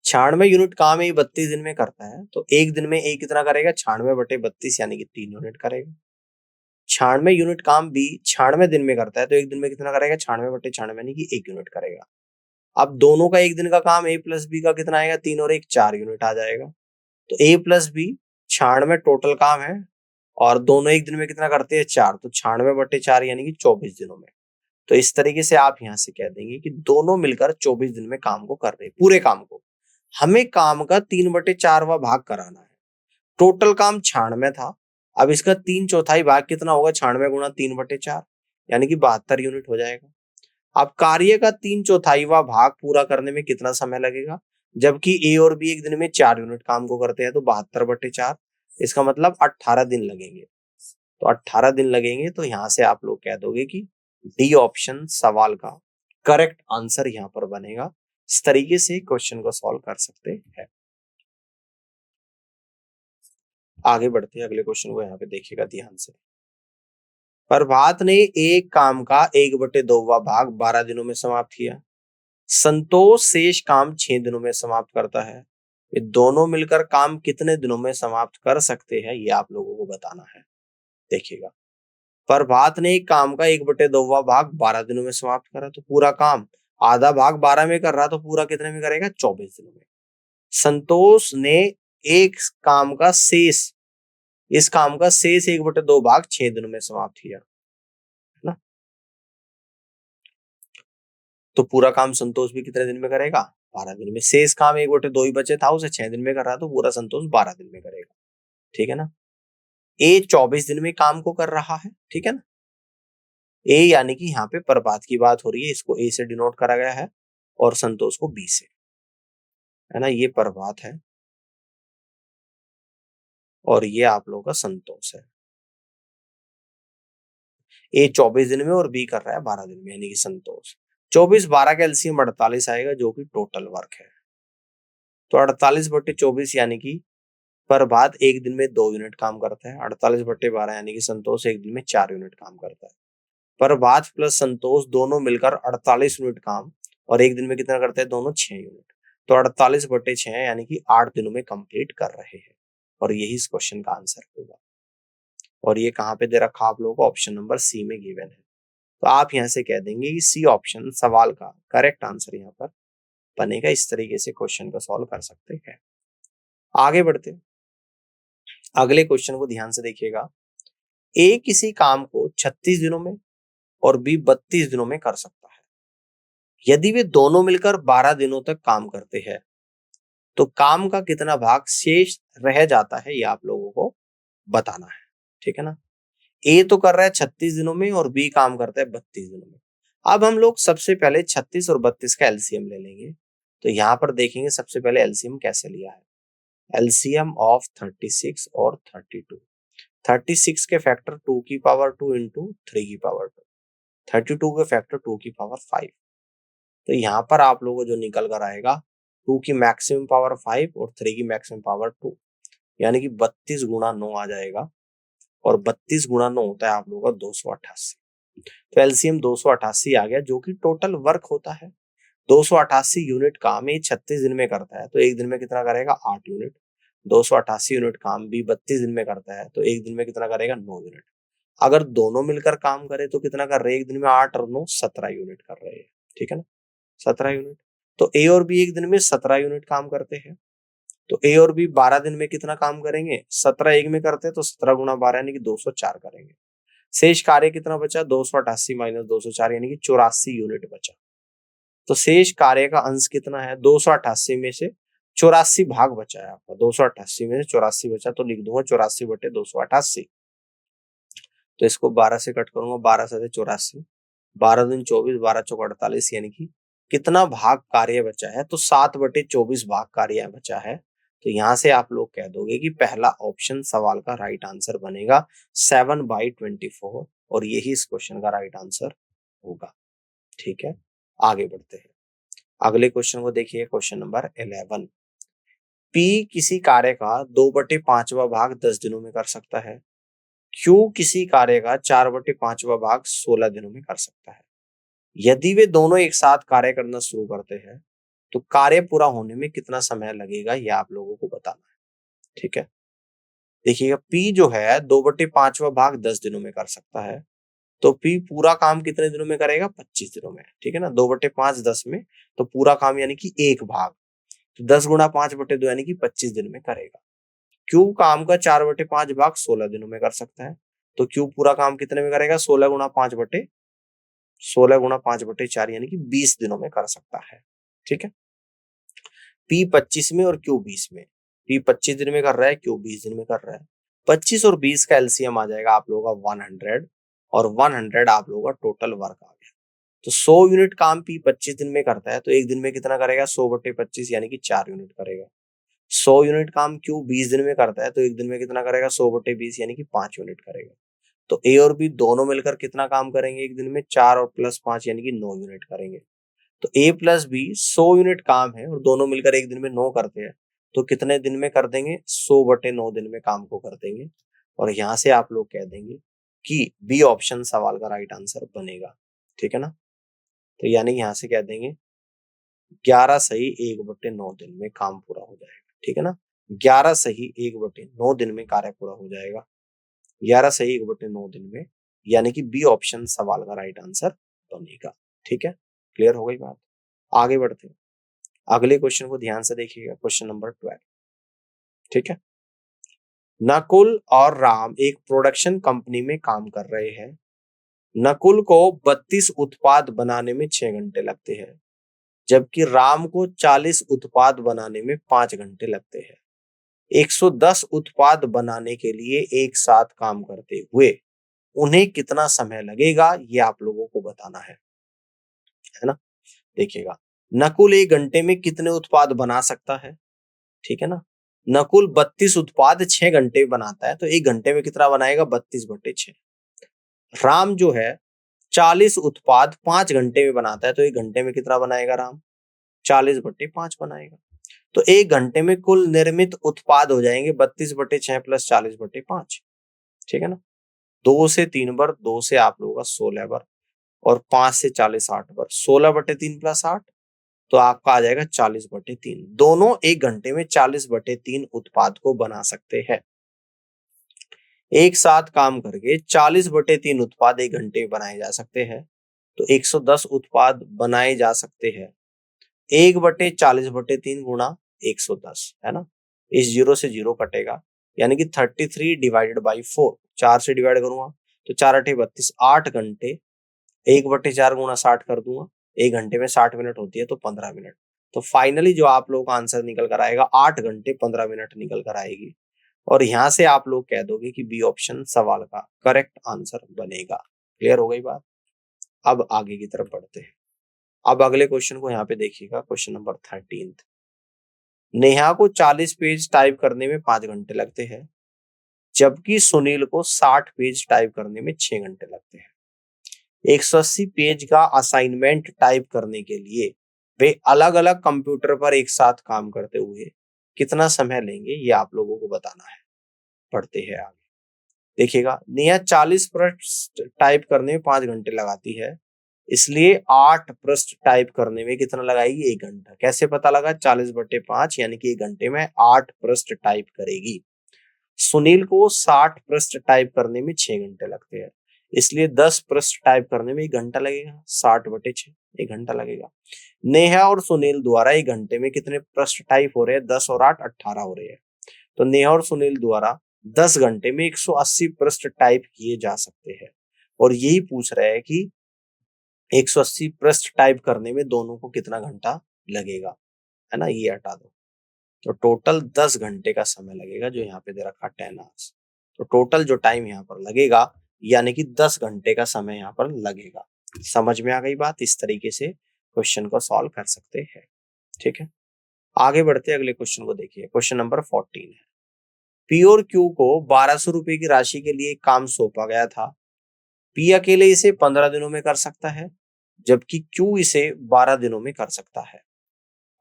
S1: 96 यूनिट काम ये 32 दिन में करता है, तो एक दिन में ए कितना करेगा, 96/32 यानी कि 3 यूनिट करेगा। 96 यूनिट काम बी 96 दिन में करता है, तो एक दिन में कितना करेगा, 96/96 यानी कि 1 यूनिट करेगा। अब दोनों का एक दिन का काम ए प्लस बी का कितना आएगा, 3 और 1 4 यूनिट आ जाएगा। तो ए प्लस बी 96 टोटल काम है, और दोनों एक दिन में कितना करते हैं, 4, तो 96/4 यानी कि 24 दिनों में। तो इस तरीके से आप यहाँ से कह देंगे कि दोनों मिलकर 24 दिन में काम को कर रहे हैं, पूरे काम को। हमें काम का 3/4वां भाग कराना है। टोटल काम 96 था, अब इसका 3/4 भाग कितना होगा, 96 गुणा 3/4 यानी कि 72 यूनिट हो जाएगा। अब कार्य का 3/4वां भाग पूरा करने में कितना समय लगेगा, जबकि ए और बी एक दिन में 4 यूनिट काम को करते हैं, तो 72/4, इसका मतलब 18 दिन लगेंगे। तो 18 दिन लगेंगे, तो यहां से आप लोग कह दोगे कि डी ऑप्शन सवाल का करेक्ट आंसर यहां पर बनेगा। इस तरीके से क्वेश्चन को सॉल्व कर सकते हैं। आगे बढ़ते हैं, अगले क्वेश्चन को यहाँ पे देखिएगा ध्यान से। प्रभात ने एक काम का 1/2वां भाग 12 दिनों में समाप्त किया। संतोष शेष काम 6 दिनों में समाप्त करता है। ये दोनों मिलकर काम कितने दिनों में समाप्त कर सकते हैं, ये आप लोगों को बताना है। देखिएगा, प्रभात ने एक काम का 1/2वां भाग 12 दिनों में समाप्त करा, तो पूरा काम आधा भाग 12 में कर रहा, तो पूरा कितने में करेगा, 24 दिनों में। संतोष ने एक काम का शेष, इस काम का शेष 1/2 भाग 6 दिनों में समाप्त किया, है ना। तो पूरा काम संतोष भी कितने दिन में करेगा, 12 दिन में। शेष काम 1/2 ही बचे था, उसे 6 दिन में कर रहा, तो पूरा संतोष 12 दिन में करेगा। ठीक है ना। ए 24 दिन में काम को कर रहा है, ठीक है ना। ए यानी कि यहाँ पे प्रभात की बात हो रही है, इसको ए से डिनोट करा गया है, और संतोष को बी से, है ना। ये प्रभात है और ये आप लोगों का संतोष है। ए 24 दिन में और बी कर रहा है 12 दिन में, यानी कि संतोष। 24 12 का एलसीएम 48 आएगा, जो कि टोटल वर्क है। तो 48/24 यानी कि प्रभात एक दिन में 2 यूनिट काम करता है। 48/12 यानी कि संतोष एक दिन में 4 यूनिट काम करता है। प्रभात प्लस संतोष दोनों मिलकर 48 यूनिट काम, और एक दिन में कितना करते हैं, दोनों 6 यूनिट। तो 48/6 यानी कि 8 दिनों में कंप्लीट कर रहे हैं, और यही इस क्वेश्चन का आंसर होगा। और ये कहाँ पे दे रखा आप लोगों को, ऑप्शन नंबर सी में गिवन है। तो आप यहाँ से कह देंगे कि सी ऑप्शन सवाल का करेक्ट आंसर यहाँ पर बनेगा। इस तरीके से क्वेश्चन को सॉल्व कर सकते हैं। आगे बढ़ते हैं, अगले क्वेश्चन को ध्यान से देखिएगा। ए किसी काम को 36 दिनों में और बी 32 दिनों में कर सकता है। यदि वे दोनों मिलकर 12 दिनों तक काम करते हैं, तो काम का कितना भाग शेष रह जाता है, ये आप लोगों को बताना है। ठीक है ना। ए तो कर रहा है 36 दिनों में और बी काम करता है 32 दिनों में। अब हम लोग सबसे पहले 36 और 32 का एलसीएम ले लेंगे। तो यहाँ पर देखेंगे सबसे पहले एलसीएम कैसे लिया है। एलसीएम ऑफ 36 और 32। 36 के फैक्टर 2 की पावर 2 इंटू 3 की पावर 2, 32 के फैक्टर 2 की पावर 5। तो यहाँ पर आप लोगों को जो निकल कर आएगा, 2 की मैक्सिमम पावर 5 और 3 की मैक्सिमम पावर 2, यानी कि 32 गुणा 9 आ जाएगा। और 32 गुणा 9 होता है आप लोगों का 288। तो एलसीएम 288 आ गया, जो कि टोटल वर्क होता है। 288 यूनिट काम ये 36 दिन में करता है, तो एक दिन में कितना करेगा, 8 यूनिट। 288 यूनिट काम भी 32 दिन में करता है, तो एक दिन में कितना करेगा, 9 यूनिट। अगर दोनों मिलकर काम करे तो कितना कर रहे हैं, एक दिन में 8 और 9 17 यूनिट कर रहे हैं। ठीक है ना, 17 यूनिट। तो ए और बी एक दिन में 17 यूनिट काम करते हैं। तो ए और बी 12 दिन में कितना काम करेंगे, 17 एक में करते हैं, तो 17 गुणा 12 यानी कि 204 करेंगे। शेष कार्य कितना बचा, 288 माइनस 204 यानी कि 84 यूनिट बचा। तो शेष कार्य का अंश कितना है, 288 में से 84 भाग बचा है आपका। 288 में से 84 बचा, तो लिख दूंगा 84/288। तो इसको 12 से कट करूंगा, 12 से 84, 12 दिन 24, 12 चौक 48, यानी कि कितना भाग कार्य बचा है, तो 7/24 भाग कार्य बचा है। तो यहां से आप लोग कह दोगे कि पहला ऑप्शन सवाल का राइट आंसर बनेगा 7/24, और यही इस क्वेश्चन का राइट आंसर होगा। ठीक है, आगे बढ़ते हैं, अगले क्वेश्चन को देखिए, क्वेश्चन नंबर 11। पी किसी कार्य का 2/5वां भाग 10 दिनों में कर सकता है। क्यू किसी कार्य का 4/5वां भाग 16 दिनों में कर सकता है। यदि वे दोनों एक साथ कार्य करना शुरू करते हैं तो कार्य पूरा होने में कितना समय लगेगा, यह आप लोगों को बताना है। ठीक है, देखिएगा पी जो है 2/5वां भाग 10 दिनों में कर सकता है, तो पी पूरा काम कितने दिनों में करेगा? 25 दिनों में। ठीक है ना, 2/5 10 में, तो पूरा काम यानी कि एक भाग, तो 10 गुणा 5/2 यानी कि 25 दिन में करेगा। क्यू काम का 4/5 भाग 16 दिनों में कर सकता है, तो क्यू पूरा काम कितने में करेगा? 16 गुणा 5/4 यानी कि 20 दिनों में कर सकता है। ठीक है, पी 25 में और क्यू 20 में। पी 25 दिन में कर रहा है, क्यू 20 दिन में कर रहा है। 25 और 20 का एलसीएम आ जाएगा आप लोगों का 100, और 100 आप लोगों का टोटल वर्क आ गया। तो 100 यूनिट काम पी 25 दिन में करता है, तो एक दिन में कितना करेगा? 100/25 यानी कि 4 यूनिट करेगा। 100 यूनिट काम क्यू 20 दिन में करता है, तो एक दिन में कितना करेगा? 100/20 यानी कि 5 यूनिट करेगा। तो ए और बी दोनों मिलकर कितना काम करेंगे एक दिन में? 4 और प्लस 5 यानी कि 9 यूनिट करेंगे। तो ए प्लस बी 100 यूनिट काम है और दोनों मिलकर एक दिन में 9 करते हैं, तो कितने दिन में कर देंगे? 100/9 दिन में काम को कर देंगे। और यहां से आप लोग कह देंगे कि बी ऑप्शन सवाल का राइट आंसर बनेगा। ठीक है ना, तो यानी यहां से कह देंगे 11 सही 1/9 दिन में काम पूरा हो जाएगा। ठीक है ना, 11 सही 1/9 दिन में कार्य पूरा हो जाएगा। 11 सही 1/9 दिन में, यानी कि बी ऑप्शन सवाल का राइट आंसर बनेगा। ठीक है, क्लियर हो गई बात। आगे बढ़ते हैं, अगले क्वेश्चन को ध्यान से देखिएगा, क्वेश्चन नंबर 12। ठीक है, नकुल और राम एक प्रोडक्शन कंपनी में काम कर रहे हैं। नकुल को 32 उत्पाद बनाने में 6 घंटे लगते हैं, जबकि राम को 40 उत्पाद बनाने में 5 घंटे लगते हैं। 110 उत्पाद बनाने के लिए एक साथ काम करते हुए उन्हें कितना समय लगेगा, ये आप लोगों को बताना है ना। देखिएगा, नकुल एक घंटे में कितने उत्पाद बना सकता है? ठीक है ना, नकुल 32 उत्पाद 6 घंटे में बनाता है, तो एक घंटे में कितना बनाएगा? 32/6। राम जो है 40 उत्पाद 5 घंटे में बनाता है, तो एक घंटे में कितना बनाएगा राम? 40/5 बनाएगा। तो एक घंटे में कुल निर्मित उत्पाद हो जाएंगे 32/6 प्लस 40/5। ठीक है ना, 2 से 3 बार, 2 से आप लोगों का 16 बार, और 5 से 40 8 बार, 16/3 प्लस 8, तो आपका आ जाएगा 40/3। दोनों एक घंटे में 40/3 उत्पाद को बना सकते हैं। एक साथ काम करके 40/3 उत्पाद एक घंटे में बनाए जा सकते हैं, तो 110 उत्पाद बनाए जा सकते हैं। 1/40/3 गुणा 110, है ना, इस जीरो से जीरो कटेगा, यानी कि 33/4। 4 से डिवाइड करूंगा तो 4×8 = 32, 8 घंटे। 1/4 गुणा 60 कर दूंगा, एक घंटे में 60 मिनट होती है, तो 15 मिनट। तो फाइनली जो आप लोगों का आंसर निकल कर आएगा 8 घंटे 15 मिनट निकल कर आएगी। और यहां से आप लोग कह दोगे कि बी ऑप्शन सवाल का करेक्ट आंसर बनेगा। क्लियर हो गई बात। अब आगे की तरफ बढ़ते हैं। अब अगले क्वेश्चन को यहाँ पे देखिएगा, क्वेश्चन नंबर 13। नेहा को 40 पेज टाइप करने में 5 घंटे लगते हैं, जबकि सुनील को 60 पेज टाइप करने में 6 घंटे लगते हैं। 180 पेज का असाइनमेंट टाइप करने के लिए वे अलग अलग कंप्यूटर पर एक साथ काम करते हुए कितना समय लेंगे, ये आप लोगों को बताना है। पढ़ते हैं आगे। देखिएगा, नेहा 40 पृष्ठ टाइप करने में 5 घंटे लगाती है, इसलिए 8 पृष्ठ टाइप करने में कितना लगाएगी? 1 घंटा। कैसे पता लगा? 40/5 यानी कि 1 घंटे में 8 पृष्ठ टाइप करेगी। सुनील को 60 पृष्ठ टाइप करने में 6 घंटे लगते हैं, इसलिए 10 पृष्ठ टाइप करने में 1 घंटा लगेगा। 60/6, 1 घंटा लगेगा। नेहा और सुनील द्वारा 1 घंटे में कितने पृष्ठ टाइप हो रहे हैं? 10 और 8 18 हो रहे हैं। तो नेहा और सुनील द्वारा 10 घंटे में 180 पृष्ठ टाइप किए जा सकते हैं, और यही पूछ रहा है कि 180 पृष्ठ टाइप करने में दोनों को कितना घंटा लगेगा, है ना, ये हटा दो। तो टोटल 10 घंटे का समय लगेगा, जो यहाँ पे दे रखा 10 आवर्स। तो टोटल जो टाइम यहाँ पर लगेगा, यानी कि 10 घंटे का समय यहाँ पर लगेगा। समझ में आ गई बात। इस तरीके से क्वेश्चन को सॉल्व कर सकते हैं। ठीक है, आगे बढ़ते अगले क्वेश्चन को देखिए, क्वेश्चन नंबर 14 है। पी और क्यू को 1200 रुपए की राशि के लिए काम सौंपा गया था। पी अकेले इसे 15 दिनों में कर सकता है, जबकि क्यू इसे 12 दिनों में कर सकता है।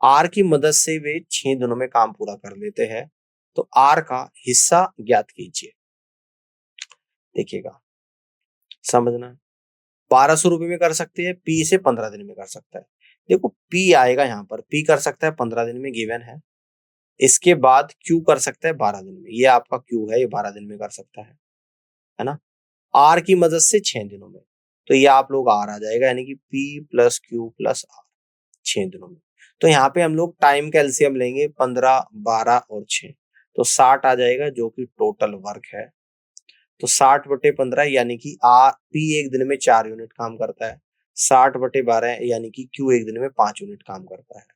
S1: आर की मदद से वे 6 दिनों में काम पूरा कर लेते हैं, तो आर का हिस्सा ज्ञात कीजिए। देखिएगा, समझना, 1200 रुपये में कर सकते हैं, पी से 15 दिन में कर सकता है। देखो पी आएगा यहाँ पर, पी कर सकता है 15 दिन में, गिवन है। इसके बाद क्यू कर सकता है 12 दिन में, ये आपका क्यू है, ये 12 दिन में कर सकता है ना। आर की मदद से 6 दिनों में, तो ये आप लोग आर आ जाएगा, यानी कि P plus Q plus R, 6 दिनों में। तो यहाँ पे हम लोग टाइम का एलसीएम लेंगे, 15, 12 और 6, तो 60 आ जाएगा, जो कि टोटल वर्क है। तो 60/15 यानी कि पी एक दिन में 4 यूनिट काम करता है, 60/12 यानी कि क्यू एक दिन में 5 यूनिट काम करता है,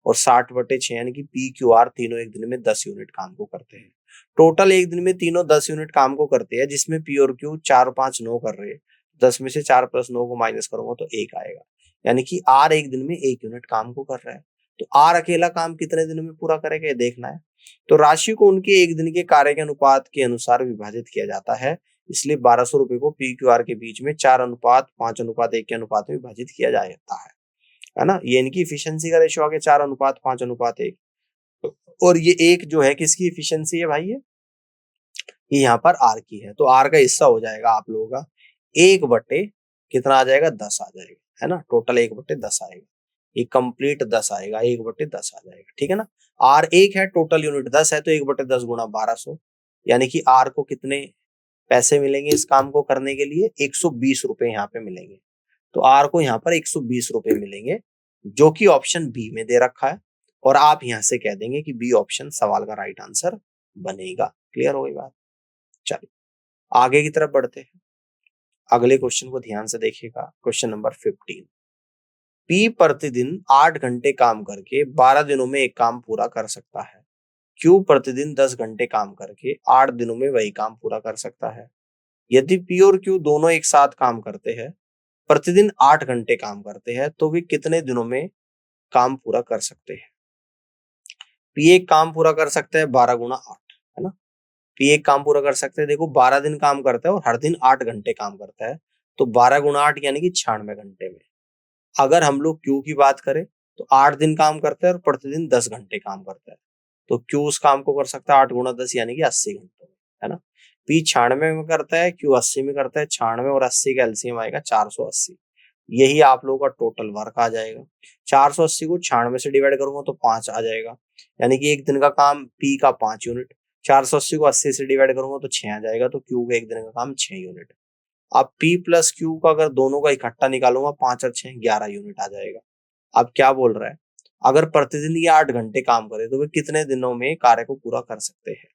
S1: और 60/6 यानी कि पी क्यू आर तीनों एक दिन में 10 यूनिट काम को करते हैं। टोटल एक दिन में तीनों 10 यूनिट काम को करते हैं, जिसमें पी और क्यू 4, 5, 9 कर रहे हैं। 10 में से 4 + 9 को माइनस करूंगा तो 1 आएगा, यानी कि आर एक दिन में 1 यूनिट काम को कर रहा है। तो आर अकेला काम कितने दिनों में पूरा करेगा, ये देखना है। तो राशि को उनके एक दिन के कार्य के अनुपात के अनुसार विभाजित किया जाता है, इसलिए 1200 रुपए को पी क्यू आर के बीच में 4:5:1 के अनुपात में विभाजित किया जाता है ना। ये इनकी इफिशियंसी का रेशियो आ गया 4:5:1, और ये एक जो है किसकी इफिशियंसी है भाई, ये यहाँ पर आर की है। तो आर का हिस्सा हो जाएगा आप लोगों का 1/, कितना आ जाएगा, 10 आ जाएगा, है ना। टोटल 1/10 आएगा, ये कंप्लीट 10 आएगा, 1/10 आ जाएगा, ठीक है ना। आर 1 है, टोटल यूनिट 10 है, तो 1/10 गुणा 1200, यानी कि आर को कितने पैसे मिलेंगे इस काम को करने के लिए, 120 रुपए यहाँ पे मिलेंगे। तो आर को यहाँ पर 120 रुपए मिलेंगे, जो कि ऑप्शन बी में दे रखा है, और आप यहाँ से कह देंगे कि बी ऑप्शन सवाल का राइट आंसर बनेगा। क्लियर हो गई बात। चलिए आगे की तरफ बढ़ते हैं, अगले क्वेश्चन को ध्यान से देखिएगा। क्वेश्चन नंबर 15, पी प्रतिदिन 8 घंटे काम करके 12 दिनों में एक काम पूरा कर सकता है। क्यू प्रतिदिन 10 घंटे काम करके 8 दिनों में वही काम पूरा कर सकता है। यदि पी और क्यू दोनों एक साथ काम करते हैं, प्रतिदिन 8 घंटे काम करते हैं, तो वे कितने दिनों में काम पूरा कर सकते हैं। पी एक काम पूरा कर सकता है 12 × 8, है ना। पी एक काम पूरा कर सकते हैं, देखो 12 दिन काम करता है और हर दिन 8 घंटे काम करता है, तो 12 × 8 यानी कि 96 घंटे में। अगर हम लोग क्यू की बात करें तो 8 दिन काम करता है और प्रतिदिन 10 घंटे काम करता है, तो क्यू उस काम को कर सकता है 8 × 10 यानी कि 80 घंटों में, है ना। पी 96 में करता है, क्यू 80 में करता है, 96 और 80 का एलसीएम आएगा 480, यही आप लोगों का टोटल वर्क आ जाएगा। 480 को 96 से डिवाइड करूंगा तो 5 आ जाएगा, यानी कि एक दिन का काम पी का 5 यूनिट, 480 को 80 से डिवाइड करूंगा तो 6 आ जाएगा, तो क्यू का एक दिन का काम 6 यूनिट। अब P प्लस क्यू का अगर दोनों का इकट्ठा निकालूंगा, 5 और 6 11 यूनिट आ जाएगा। अब क्या बोल रहा है, अगर प्रतिदिन ये 8 घंटे काम करे तो वे कितने दिनों में कार्य को पूरा कर सकते हैं,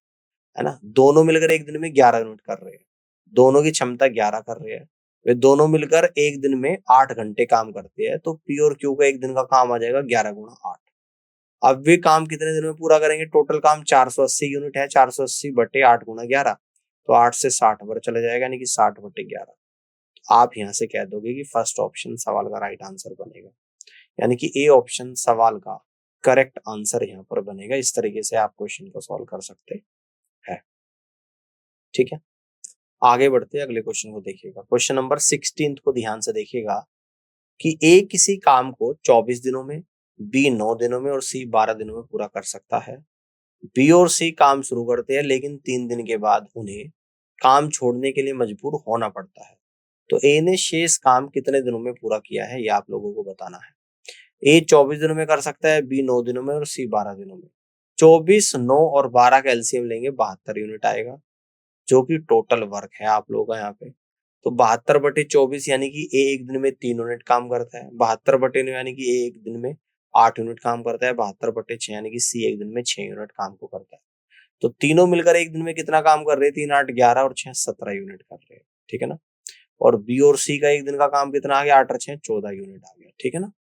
S1: है ना। दोनों मिलकर एक दिन में 11 यूनिट कर रहे हैं, दोनों की क्षमता 11 कर रहे हैं, वे दोनों मिलकर एक दिन में 8 घंटे काम करते हैं, तो P और Q का एक दिन का काम आ जाएगा 11 × 8। अब वे काम कितने दिन में पूरा करेंगे, टोटल काम 480 यूनिट है, 480/8 × 11, तो 8 से 60 पर चले जाएगा, यानी कि 60/11। आप यहां से कह दोगे कि फर्स्ट ऑप्शन सवाल का राइट आंसर बनेगा, यानी कि ए ऑप्शन सवाल का करेक्ट आंसर यहाँ पर बनेगा। इस तरीके से आप क्वेश्चन को सॉल्व कर सकते हैं, ठीक है। आगे बढ़ते हैं, अगले क्वेश्चन को देखिएगा। क्वेश्चन नंबर 16 को ध्यान से देखिएगा कि ए किसी काम को 24 दिनों में, बी 9 दिनों में और सी 12 दिनों में पूरा कर सकता है। बी और सी काम शुरू करते हैं, लेकिन 3 दिन के बाद उन्हें काम छोड़ने के लिए मजबूर होना पड़ता है। तो ए ने शेष काम कितने दिनों में पूरा किया है, ये आप लोगों को बताना है। ए 24 दिनों में कर सकता है, बी 9 दिनों में और सी 12 दिनों में। 24, 9 और 12 का एलसीएम लेंगे, 72 यूनिट आएगा, जो कि टोटल वर्क है आप लोगों का यहाँ पे। तो 72/24 यानी कि ए एक दिन में 3 यूनिट काम करता है, 72/9 यानी कि ए एक दिन में 8 यूनिट काम करता है, 72/6 यानी कि सी एक दिन में 6 यूनिट काम को करता है। तो तीनों मिलकर एक दिन में कितना काम कर रहे हैं, 3, 8, 11 और 6, 17 यूनिट कर रहे हैं, ठीक है ना। और बी और सी का एक दिन का काम कितना आ गया, 8 और 6 14 यूनिट आ गया, ठीक है ना।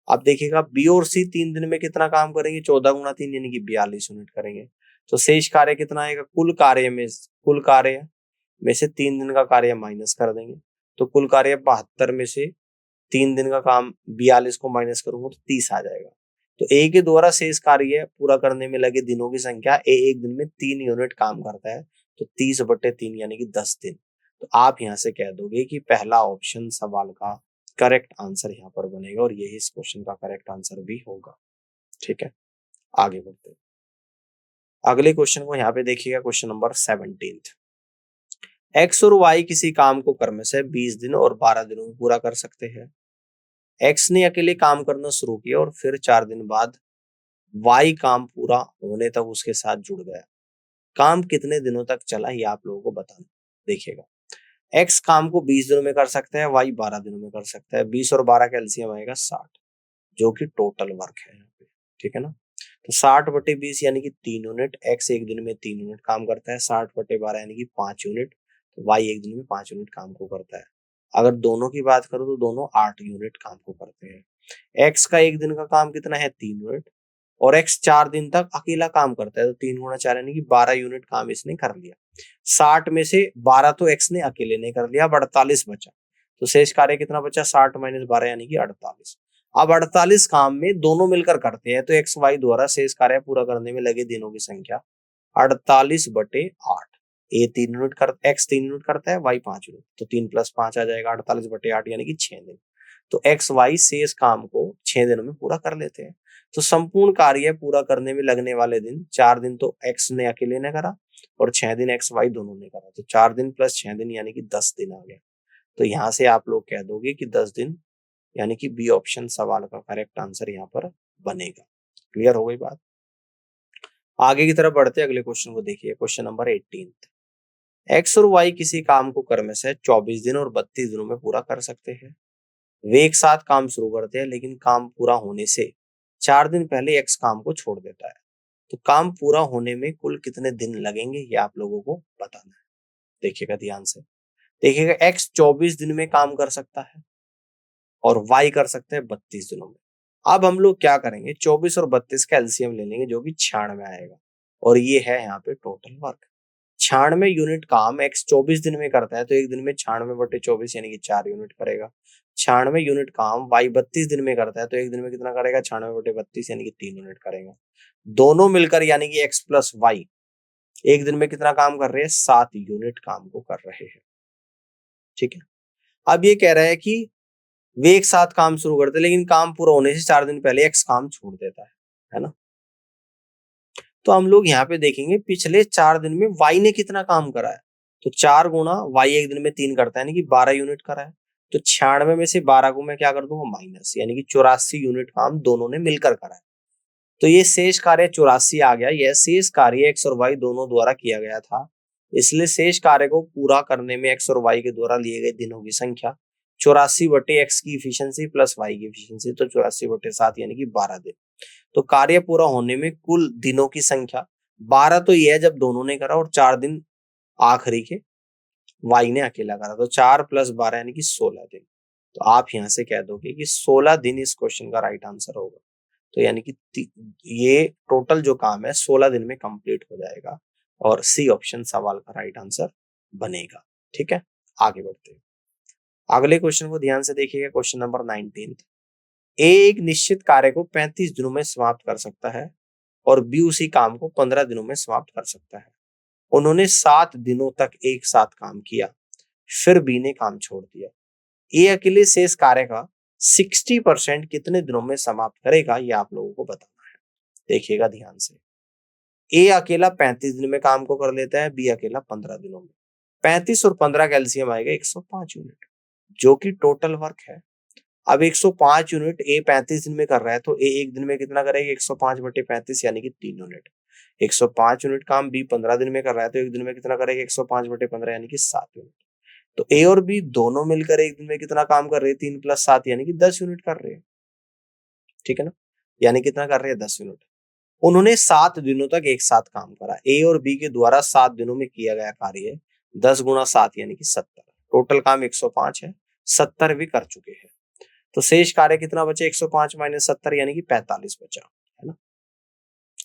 S1: अब देखिएगा बी और सी 3 दिन में कितना काम करेंगे, 14 × 3 यानी कि 42 यूनिट करेंगे। तो शेष कार्य कितना आएगा, कुल कार्य में से 3 दिन का कार्य माइनस कर देंगे, तो कुल कार्य 72 में से 3 दिन का काम 42 को माइनस करूंगा तो 30 आ जाएगा। तो ए के द्वारा शेष कार्य पूरा करने में लगे दिनों की संख्या, ए एक दिन में 3 यूनिट काम करता है, तो 30/3 यानी कि 10 दिन। तो आप यहां से कह दोगे कि पहला ऑप्शन सवाल का करेक्ट आंसर यहाँ पर बनेगा, और यही इस क्वेश्चन का करेक्ट आंसर भी होगा, ठीक है। आगे बढ़ते हैं, अगले क्वेश्चन को यहाँ पे देखिएगा। क्वेश्चन नंबर 17, एक्स और वाई किसी काम को क्रम से 20 दिन और 12 दिनों में पूरा कर सकते हैं। एक्स ने अकेले काम करना शुरू किया और फिर 4 दिन बाद वाई काम पूरा होने तक उसके साथ जुड़ गया। काम कितने दिनों तक चला ये आप लोगों को बताना। देखिएगा, एक्स काम को 20 दिनों में कर सकता है, वाई 12 दिनों में कर सकता है। 20 और 12 का एलसीएम आएगा 60, जो कि टोटल वर्क है यहाँ पे। ठीक है ना। तो 60/20 यानी कि 3 यूनिट। एक्स एक दिन में 3 यूनिट काम करता है। 60/12 यानी कि 5 यूनिट। तो वाई एक दिन में 5 यूनिट काम को करता है। अगर दोनों की बात करो तो दोनों 8 यूनिट काम को करते हैं। एक्स का एक दिन का काम कितना है? 3 यूनिट। और एक्स 4 दिन तक अकेला काम करता है, तो 3 × 4 यानी कि 12 यूनिट काम इसने कर लिया। 60 में से 12 तो एक्स ने अकेले ने कर लिया, अब 48 बचा। तो शेष कार्य कितना बचा? 60 - 12 यानी कि 48। अब 48 काम में दोनों मिलकर करते हैं, तो एक्स वाई द्वारा शेष कार्य पूरा करने में लगे दिनों की संख्या 48/8। ए 3 यूनिट कर एक्स 3 यूनिट करता है, वाई 5 यूनिट। तो 3 + 5 आ जाएगा 48/8 यानी कि 6 दिन। तो एक्स वाई शेष काम को 6 दिनों में पूरा कर लेते हैं। तो संपूर्ण कार्य पूरा करने में लगने वाले दिन 4 दिन तो एक्स ने अकेले ने करा और 6 दिन एक्स वाई दोनों ने करा। तो 4 दिन + 6 दिन यानी कि 10 दिन आ गया। तो यहाँ से आप लोग कह दोगे कि 10 दिन, यानी कि बी ऑप्शन सवाल का करेक्ट आंसर यहाँ पर बनेगा। क्लियर हो गई बात। आगे की तरफ बढ़ते अगले क्वेश्चन को देखिए। Question number 18। एक्स और वाई किसी काम को क्रम से 24 दिन और 32 दिनों में पूरा कर सकते हैं। वे एक साथ काम शुरू करते हैं, लेकिन काम पूरा होने से 4 दिन पहले एक्स काम को छोड़ देता है। तो काम पूरा होने में कुल कितने दिन लगेंगे ये आप लोगों को बताना है। देखिएगा ध्यान से। देखिएगा, एक्स 24 दिन में काम कर सकता है और वाई कर सकते हैं 32 दिनों में। अब हम लोग क्या करेंगे, 24 और 32 का एलसीएम ले लेंगे, जो कि 96 आएगा। और ये है यहाँ पे टोटल वर्क। 96 यूनिट काम एक्स 24 दिन में करता है, तो एक दिन में 96/24 यानी कि 4 यूनिट करेगा। 96 यूनिट काम वाई 32 दिन में करता है, तो एक दिन में कितना करेगा? 96/32 यानी कि 3 यूनिट करेगा। दोनों मिलकर यानी कि एक्स प्लस वाई एक दिन में कितना काम कर रहे हैं? 7 यूनिट काम को कर रहे हैं। ठीक है। अब ये कह रहा है कि वे एक साथ काम शुरू करते हैं, लेकिन काम पूरा होने से 4 दिन पहले एक्स काम छोड़ देता है ना। तो हम लोग यहाँ पे देखेंगे पिछले 4 दिन में वाई ने कितना काम करा है। तो 4 गुणा वाई एक दिन में 3 करता है, यानी कि 12 यूनिट करा है। तो 96 में से 12 को मैं क्या कर दूंगा? माइनस, यानी कि 84 यूनिट काम दोनों ने मिलकर करा है। तो ये शेष कार्य 84 आ गया। यह शेष कार्य एक्स और वाई दोनों द्वारा किया गया था, इसलिए शेष कार्य को पूरा करने में एक्स और वाई के द्वारा लिए गए दिनों की संख्या 84/x की इफिशियंसी प्लस वाई की इफिशियंसी, तो 84/7 यानी कि 12 दिन। तो कार्य पूरा होने में कुल दिनों की संख्या 12 तो ये है जब दोनों ने करा, और 4 दिन आखिरी के वाई ने अकेला करा। तो 4 + 12 यानी कि 16 दिन। तो आप यहां से कह दोगे कि 16 दिन इस क्वेश्चन का राइट आंसर होगा। तो यानी कि ये टोटल जो काम है 16 दिन में कंप्लीट हो जाएगा, और सी ऑप्शन सवाल का राइट आंसर बनेगा। ठीक है, आगे बढ़ते हैं। अगले क्वेश्चन को ध्यान से देखिएगा। Question number 19। ए एक निश्चित कार्य को 35 दिनों में समाप्त कर सकता है और बी उसी काम को 15 दिनों में समाप्त कर सकता है। उन्होंने 7 दिनों तक एक साथ काम किया, फिर बी ने काम छोड़ दिया। ए अकेले शेष कार्य का 60% कितने दिनों में समाप्त करेगा, ये आप लोगों को बताना है। देखिएगा ध्यान से। ए अकेला 35 दिन में काम को कर लेता है, बी अकेला 15 दिनों में। 35 और 15 का एलसीएम आएगा 105 यूनिट, जो कि टोटल वर्क है। अब 105 यूनिट ए 35 दिन में कर रहा है, तो ए एक दिन में कितना करेगा? 105/35 यानी कि 3 यूनिट। 105 यूनिट काम बी 15 दिन में कर रहा है, तो एक दिन में कितना करेगा? 105/15 यानी कि 7 यूनिट। तो ए और बी दोनों मिलकर एक दिन में कितना काम कर रहे हैं? 3 + 7 यानी कि 10 यूनिट कर रहे हैं। ठीक है ना। यानी कितना कर रहे हैं? 10 यूनिट। उन्होंने 7 दिनों तक एक साथ काम करा। ए और बी के द्वारा 7 दिनों में किया गया कार्य 10 × 7 यानी कि 70। टोटल काम 105 है, 70 भी कर चुके हैं। तो शेष कार्य कितना बचे? 105 - 70 यानी कि 45 बचा, है ना।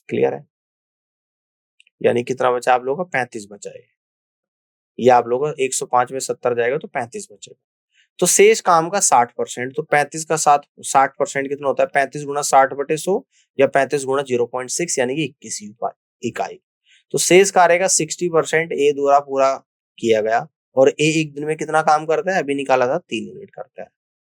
S1: क्लियर है। यानी कितना बचा आप लोगों का? 35 बचा है। ये आप लोगों का 105 में 70 जाएगा तो 35 बचेगा। तो शेष काम का 60%, तो 35 का 60% कितना होता है? 35 × 60/100 या 35 × 0.6 यानी कि 21 इकाई। तो शेष कार्य का 60% ए द्वारा पूरा किया गया, और ए एक दिन में कितना काम करता है? अभी निकाला था 3 यूनिट करता है।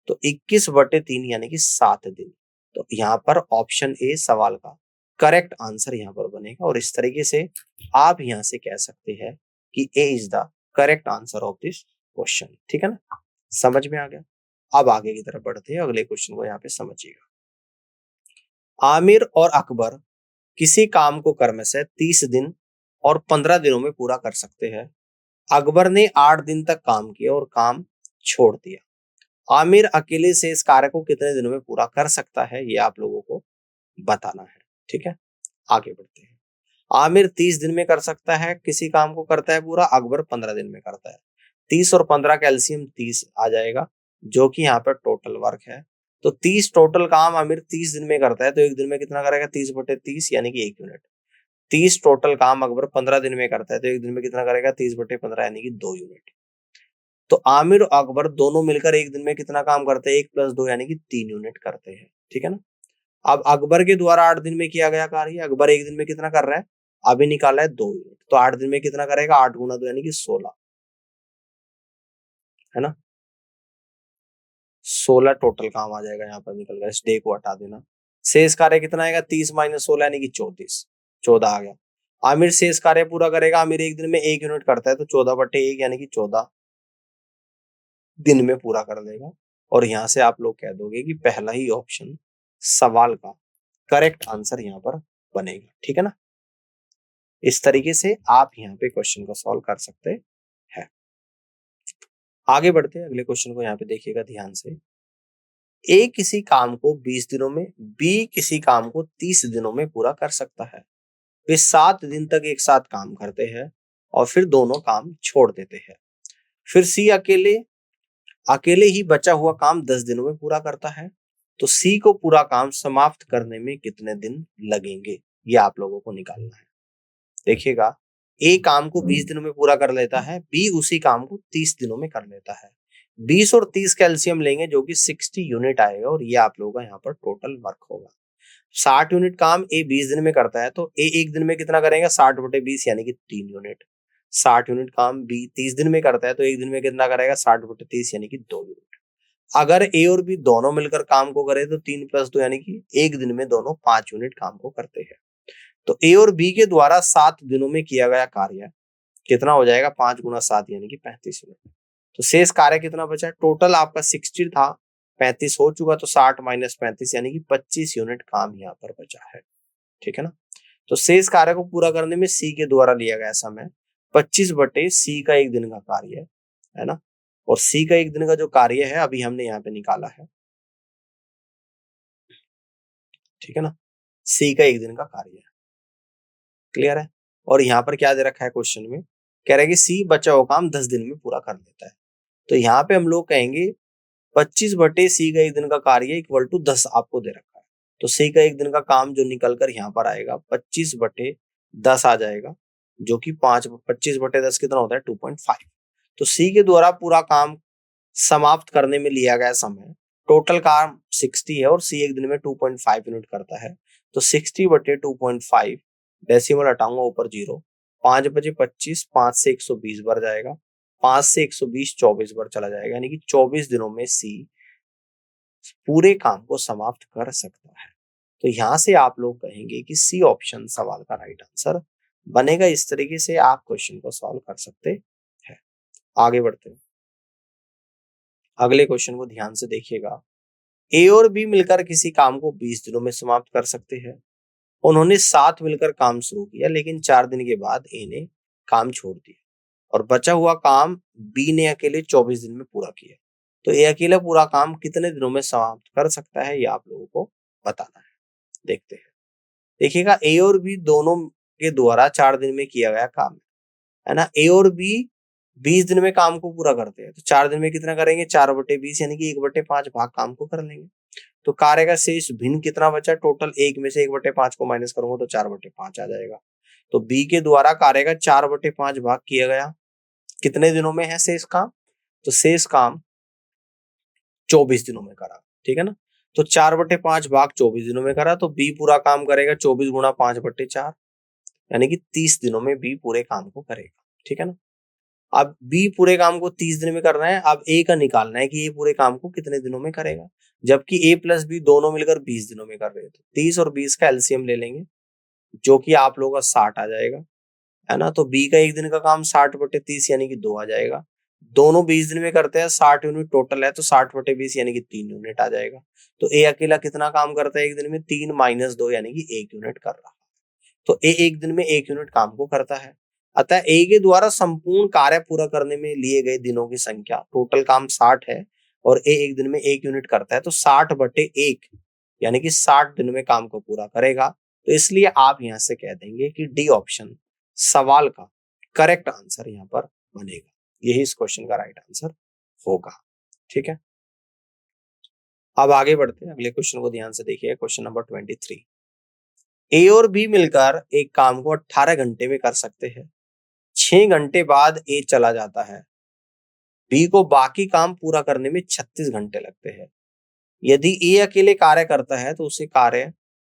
S1: तो 21/3 यानी कि 7 दिन। तो यहाँ पर ऑप्शन ए सवाल का करेक्ट आंसर यहाँ पर बनेगा। और इस तरीके से आप यहाँ से कह सकते हैं कि A is the correct answer of this question. ठीक है ना, समझ में आ गया। अब आगे की तरफ बढ़ते हैं, अगले क्वेश्चन को यहाँ पे समझिएगा। आमिर और अकबर किसी काम को क्रमशः 30 दिन और 15 दिनों में पूरा कर सकते हैं। अकबर ने 8 दिन तक काम किया और काम छोड़ दिया। आमिर अकेले से इस कार्य को कितने दिनों में पूरा कर सकता है, ये आप लोगों को बताना है। ठीक है, आगे बढ़ते हैं। आमिर 30 दिन में कर सकता है, किसी काम को करता है पूरा, अकबर 15 दिन में करता है। 30 और 15 का एलसीएम 30 आ जाएगा, जो कि यहाँ पर टोटल वर्क है। तो 30 टोटल काम आमिर 30 दिन में करता है, तो एक दिन में कितना करेगा, 30/30 यानी कि 1 यूनिट। 30 टोटल काम अकबर 15 दिन में करता है, तो एक दिन में कितना करेगा, 30/15 यानी कि 2 यूनिट। तो आमिर और अकबर दोनों मिलकर एक दिन में कितना काम करते हैं, 1+2 यानी कि 3 यूनिट करते हैं। ठीक है ना। अब अकबर के द्वारा 8 दिन में किया गया कार्य, अकबर एक दिन में कितना कर रहा है, अभी निकाला है 2 यूनिट, तो 8 दिन में कितना करेगा, 8 × 2 यानी कि 16, है ना। 16 टोटल काम आ जाएगा, यहाँ पर निकल गया, इस डे को हटा देना। शेष कार्य कितना आएगा, 30 - 16 यानी कि 34, 14 आ गया। आमिर शेष कार्य पूरा करेगा, आमिर एक दिन में 1 यूनिट करता है, तो 14/1 यानी कि 14 दिन में पूरा कर देगा। और यहां से आप लोग कह दोगे कि पहला ही ऑप्शन सवाल का करेक्ट आंसर यहाँ पर बनेगा। ठीक है ना, इस तरीके से आप यहाँ पे क्वेश्चन को सॉल्व कर सकते हैं। आगे बढ़ते हैं, अगले क्वेश्चन को यहाँ पे देखिएगा ध्यान से। ए किसी काम को 20 दिनों में, बी किसी काम को 30 दिनों में पूरा कर सकता है। वे 7 दिन तक एक साथ काम करते हैं और फिर दोनों काम छोड़ देते हैं। फिर सी अकेले अकेले ही बचा हुआ काम 10 दिनों में पूरा करता है। तो सी को पूरा काम समाप्त करने में कितने दिन लगेंगे, ये आप लोगों को निकालना है। देखिएगा, ए काम को 20 दिनों में पूरा कर लेता है, बी उसी काम को 30 दिनों में कर लेता है। 20 और 30 का एलसीएम लेंगे, जो कि 60 यूनिट आएगा, और ये आप लोगों का यहाँ पर टोटल वर्क होगा। 60 यूनिट काम ए 20 दिन में करता है, तो ए एक दिन में कितना करेगा, 60/20 यानी कि 3 यूनिट। 60 यूनिट काम बी 30 दिन में करता है, तो एक दिन में कितना करेगा, 60/30 यानी कि 2 यूनिट। अगर ए और बी दोनों मिलकर काम को करे, तो 3+2 यानी कि एक दिन में दोनों 5 यूनिट काम को करते हैं। तो ए और बी के द्वारा 7 दिनों में किया गया कार्य कितना हो जाएगा, 5 × 7 यानी कि 35 यूनिट। तो शेष कार्य कितना बचा, टोटल आपका 60 था, 35 हो चुका, तो 60 - 35 यानी कि 25 यूनिट काम यहाँ पर बचा है। ठीक है ना। तो शेष कार्य को पूरा करने में सी के द्वारा लिया गया समय 25/सी का एक दिन का कार्य है ना। और सी का एक दिन का जो कार्य है अभी हमने यहाँ पे निकाला है। ठीक है ना, सी का एक दिन का कार्य है, क्लियर है। और यहाँ पर क्या दे रखा है क्वेश्चन में, कह रहा है कि सी बचा हुआ काम 10 दिन में पूरा कर लेता है। तो यहाँ पे हम लोग कहेंगे 25/सी का एक दिन का कार्य इक्वल टू 10 आपको दे रखा है। तो सी का एक दिन का काम जो निकल कर यहाँ पर आएगा 25/10 आ जाएगा, जो कि 25/10 कितना होता है, 2.5। तो सी के द्वारा पूरा काम समाप्त करने में लिया गया समय, टोटल काम 60 है और सी एक दिन में 2.5 यूनिट करता है। तो 60/2.5, डेसिमल हटाऊंगा ऊपर 0, 5×25, 5 से 120 बार जाएगा, 5 से 120 24 बार चला जाएगा, यानी कि 24 दिनों में सी पूरे काम को समाप्त कर सकता है। तो यहां से आप लोग कहेंगे कि सी ऑप्शन सवाल का राइट आंसर बनेगा। इस तरीके से आप क्वेश्चन को सॉल्व कर सकते हैं। आगे बढ़ते हैं, अगले क्वेश्चन को ध्यान से देखिएगा। ए और बी मिलकर किसी काम को 20 दिनों में समाप्त कर सकते हैं। उन्होंने साथ मिलकर काम शुरू किया, लेकिन 4 दिन के बाद ए ने काम छोड़ दिया और बचा हुआ काम बी ने अकेले 24 दिन में पूरा किया। तो ये अकेला पूरा काम कितने दिनों में समाप्त कर सकता है, ये आप लोगों को बताना है। देखते हैं, देखिएगा, ए और बी दोनों के द्वारा 4 दिन में किया गया काम है ना। ए और बी 20 दिन में काम को पूरा करते हैं, तो 4 दिन में कितना करेंगे, 4/20 यानी कि 1/5 भाग काम को कर लेंगे। तो कार्य का शेष भिन्न कितना बचा, टोटल 1 में से 1/5 को माइनस करूंगा तो 4/5 आ जाएगा। तो बी के द्वारा कार्य का 4/5 भाग किया गया, कितने दिनों में है शेष काम, तो शेष काम 24 दिनों में करा। ठीक है ना। तो 4/5 भाग 24 दिनों में करा, तो बी पूरा काम करेगा 24 × 5/4, यानी कि 30 दिनों में बी पूरे काम को करेगा। ठीक है ना। अब बी पूरे काम को 30 दिन में करना है, अब ए का निकालना है कि ये पूरे काम को कितने दिनों में करेगा, जबकि ए प्लस बी दोनों मिलकर 20 दिनों में कर रहे थे। 30 और 20 का एलसीएम ले लेंगे, जो कि आप लोगों का 60 आ जाएगा, है ना। तो बी का एक दिन का काम 60/30 यानी कि 2 आ जाएगा। दोनों 20 दिन में करते हैं, 60 यूनिट टोटल है, तो 60/20 यानी कि 3 यूनिट आ जाएगा। तो ए अकेला कितना काम करता है एक दिन में? 3 - 2 यानी कि 1 यूनिट कर रहा है। तो ए एक दिन में 1 यूनिट काम को करता है। अतः ए के द्वारा संपूर्ण कार्य पूरा करने में लिए गए दिनों की संख्या, टोटल काम 60 है और ए एक दिन में 1 यूनिट करता है, तो 60/1 यानी कि 60 दिन में काम को पूरा करेगा। तो इसलिए आप यहां से कह देंगे कि डी ऑप्शन सवाल का करेक्ट आंसर यहां पर बनेगा। यही इस क्वेश्चन का राइट आंसर होगा। ठीक है, अब आगे बढ़ते हैं, अगले क्वेश्चन को ध्यान से देखिए। Question number 23। ए और बी मिलकर एक काम को 18 घंटे में कर सकते हैं। 6 घंटे बाद ए चला जाता है। बी को बाकी काम पूरा करने में 36 घंटे लगते हैं। यदि ए अकेले कार्य करता है तो उसे कार्य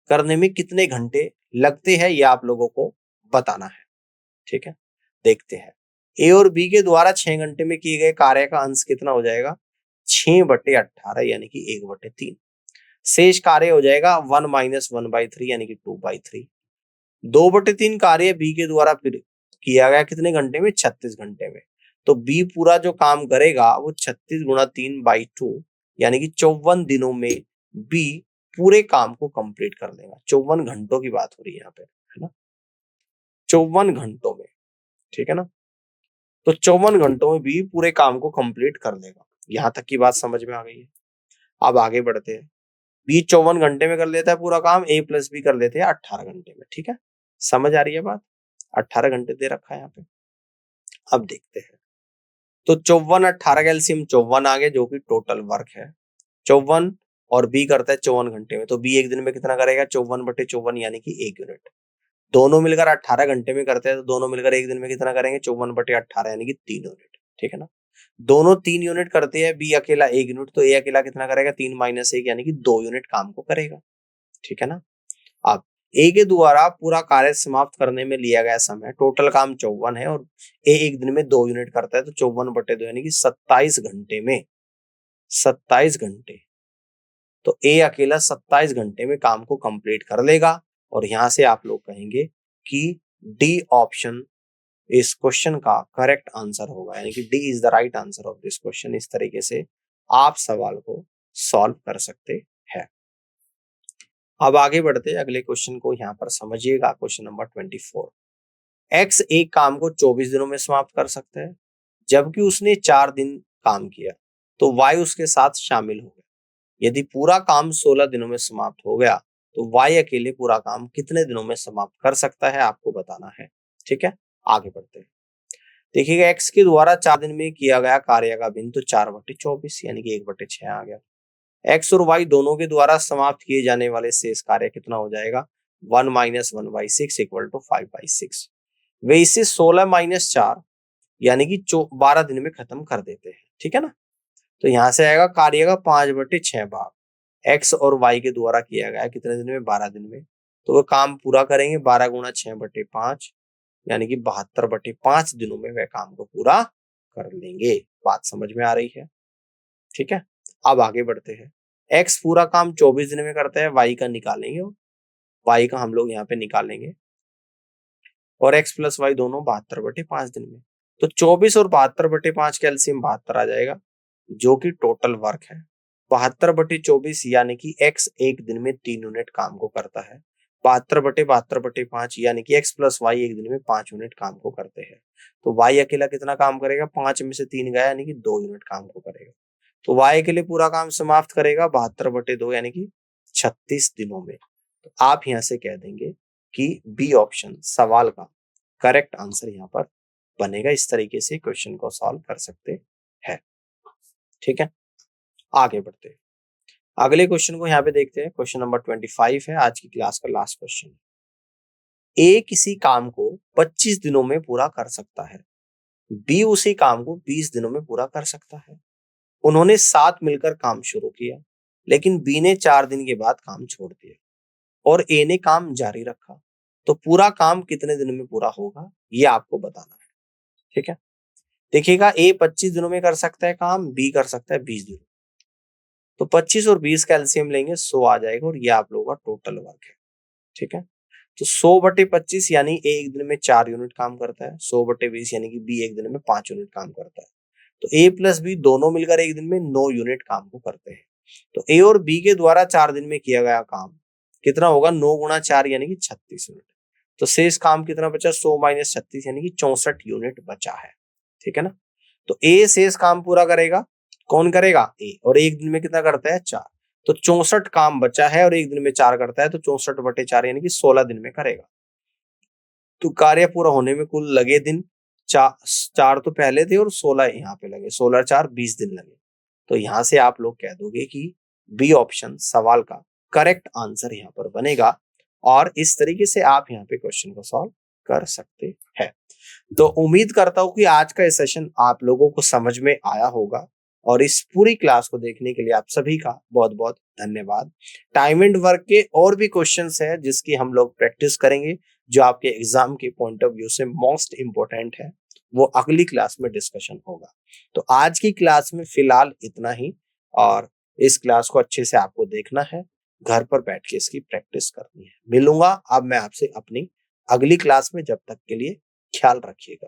S1: करने में कितने घंटे लगते हैं, यह आप लोगों को बताना है। ठीक है, देखते हैं। ए और बी के द्वारा 6 घंटे में किए गए कार्य का अंश कितना हो जाएगा? 6/18 यानी कि 1/3। शेष कार्य हो जाएगा 1 - 1/3 यानी कि 2/3। 2/3 कार्य बी के द्वारा फिर किया गया कितने घंटे में? 36 घंटे में। तो बी पूरा जो काम करेगा वो 36 × 3/2 यानी कि 54 दिनों में बी पूरे काम को कंप्लीट कर लेगा। 54 घंटों की बात हो रही है यहाँ पे, है ना, 54 घंटों में। ठीक है ना, तो 54 घंटों में बी पूरे काम को कंप्लीट कर लेगा। यहां तक की बात समझ में आ गई है। अब आगे बढ़ते हैं। बी 54 घंटे में कर लेता है पूरा काम, ए प्लस बी कर लेते हैं 18 घंटे में। ठीक है, समझ आ रही है बात? 18 घंटे दे रखा है यहाँ पे। अब देखते हैं, तो 54 18 का एलसीएम 54 आ गया, जो कि टोटल वर्क है 54, और बी करता है 54 घंटे में। तो बी एक दिन में कितना करेगा? 54/54 यानी कि 1 यूनिट। दोनों मिलकर 18 घंटे में करते हैं, तो दोनों मिलकर एक दिन में कितना करेंगे? 54/18 यानी कि 3 यूनिट। ठीक है ना, दोनों 3 यूनिट करते हैं, बी अकेला 1 यूनिट, तो ए अकेला कितना करेगा? 3 - 1 यानी कि 2 यूनिट काम को करेगा। ठीक है ना, अब ए के द्वारा पूरा कार्य समाप्त करने में लिया गया समय, टोटल काम 54 है और ए एक दिन में 2 यूनिट करता है, तो 54/2 यानी कि 27 घंटे में, 27 घंटे, तो ए अकेला 27 घंटे में काम को कंप्लीट कर लेगा। और यहां से आप लोग कहेंगे कि डी ऑप्शन इस क्वेश्चन का करेक्ट आंसर होगा, यानी कि D is the right answer of this question. इस तरीके से आप सवाल को सॉल्व कर सकते हैं। अब आगे बढ़ते हैं, अगले क्वेश्चन को यहां पर समझिएगा। Question number 24। एक्स एक काम को 24 दिनों में समाप्त कर सकता है, जबकि उसने 4 दिन काम किया, तो वाई उसके साथ शामिल हो गया। यदि पूरा काम 16 दिनों में समाप्त हो गया, तो वाई अकेले पूरा काम कितने दिनों में समाप्त कर सकता है, आपको बताना है। ठीक है, आगे बढ़ते हैं। देखिएगा, एक्स के द्वारा 4 दिन में किया गया कार्य का भिन्न, तो 4/24 यानी कि 1/6 आ गया। एक्स और वाई दोनों के द्वारा समाप्त किए जाने वाले शेष कार्य कितना हो जाएगा? 1 - 1/6 = 5/6। वे इसे 16 - 4 यानी कि 12 दिन में खत्म कर देते हैं। ठीक है ना, तो यहां से आएगा कार्य का 5/6 भाग एक्स और वाई के द्वारा किया गया कितने दिन में? 12 दिन में। तो वो काम पूरा करेंगे 12 × 6/5 यानी कि 72/5 दिनों में वह काम को पूरा कर लेंगे। बात समझ में आ रही है? ठीक है, अब आगे बढ़ते हैं। एक्स पूरा काम 24 दिन में करता है, वाई का निकालेंगे, वाई का हम लोग यहाँ पे निकालेंगे, और एक्स प्लस वाई दोनों 72/5 दिन में। तो 24 और 72/5 का एलसीएम 72 आ जाएगा, जो कि टोटल वर्क है। 72/24 यानी कि एक्स एक दिन में 3 यूनिट काम को करता है। 72/72/5 यानी कि एक्स प्लस वाई एक दिन में 5 यूनिट काम को करते हैं। तो वाई अकेला कितना काम करेगा? 5 में से 3 गया यानी कि 2 यूनिट काम को करेगा। तो वाई के लिए पूरा काम समाप्त करेगा 72/2 यानी कि 36 दिनों में। तो आप यहां से कह देंगे कि बी ऑप्शन सवाल का करेक्ट आंसर यहां पर बनेगा। इस तरीके से क्वेश्चन को सॉल्व कर सकते हैं। ठीक है, आगे बढ़ते हैं। अगले क्वेश्चन को यहाँ पे देखते हैं। क्वेश्चन नंबर 25 है, आज की क्लास का लास्ट क्वेश्चन। ए किसी काम को 25 दिनों में पूरा कर सकता है, बी उसी काम को 20 दिनों में पूरा कर सकता है। उन्होंने साथ मिलकर काम शुरू किया, लेकिन बी ने 4 दिन के बाद काम छोड़ दिया और ए ने काम जारी रखा। तो पूरा काम कितने दिन में पूरा होगा, ये आपको बताना है। ठीक है, देखिएगा, ए 25 दिनों में कर सकता है काम, बी कर सकता है 20 दिनों। तो 25 और 20 का एलसीएम लेंगे, 100 आ जाएगा, और ये आप लोगों का टोटल वर्क है। ठीक है, तो 100/25 यानी ए एक दिन में 4 यूनिट काम करता है, 100/20 यानी कि बी एक दिन में 5 यूनिट काम करता है। तो ए प्लस बी दोनों मिलकर एक दिन में 9 यूनिट काम को करते हैं। तो ए और बी के द्वारा 4 दिन में किया गया काम कितना होगा, 9 गुणा 4 यानी कि 36 यूनिट। तो शेष काम कितना बचा, 100 माइनस 36 यानी कि 64 यूनिट बचा है। ठीक है ना। तो ए शेष काम पूरा करेगा, कौन करेगा, ए, और एक दिन में कितना करता है, 4। तो 64 काम बचा है और एक दिन में 4 करता है, तो 64/4 यानी कि 16 दिन में करेगा। तो कार्य पूरा होने में कुल लगे दिन 4 तो पहले थे और 16 यहाँ पे लगे, 16 4 20 दिन लगे। तो यहाँ से आप लोग कह दोगे कि बी ऑप्शन सवाल का करेक्ट आंसर यहाँ पर बनेगा, और इस तरीके से आप यहाँ पे क्वेश्चन को सॉल्व कर सकते हैं। तो उम्मीद करता हूं कि आज का सेशन आप लोगों को समझ में आया होगा, और इस पूरी क्लास को देखने के लिए आप सभी का बहुत बहुत धन्यवाद। टाइम एंड वर्क के और भी क्वेश्चंस हैं जिसकी हम लोग प्रैक्टिस करेंगे, जो आपके एग्जाम के पॉइंट ऑफ व्यू से मोस्ट इंपोर्टेंट है, वो अगली क्लास में डिस्कशन होगा। तो आज की क्लास में फिलहाल इतना ही, और इस क्लास को अच्छे से आपको देखना है, घर पर बैठ के इसकी प्रैक्टिस करनी है। मिलूंगा अब मैं आपसे अपनी अगली क्लास में, जब तक के लिए ख्याल रखिएगा।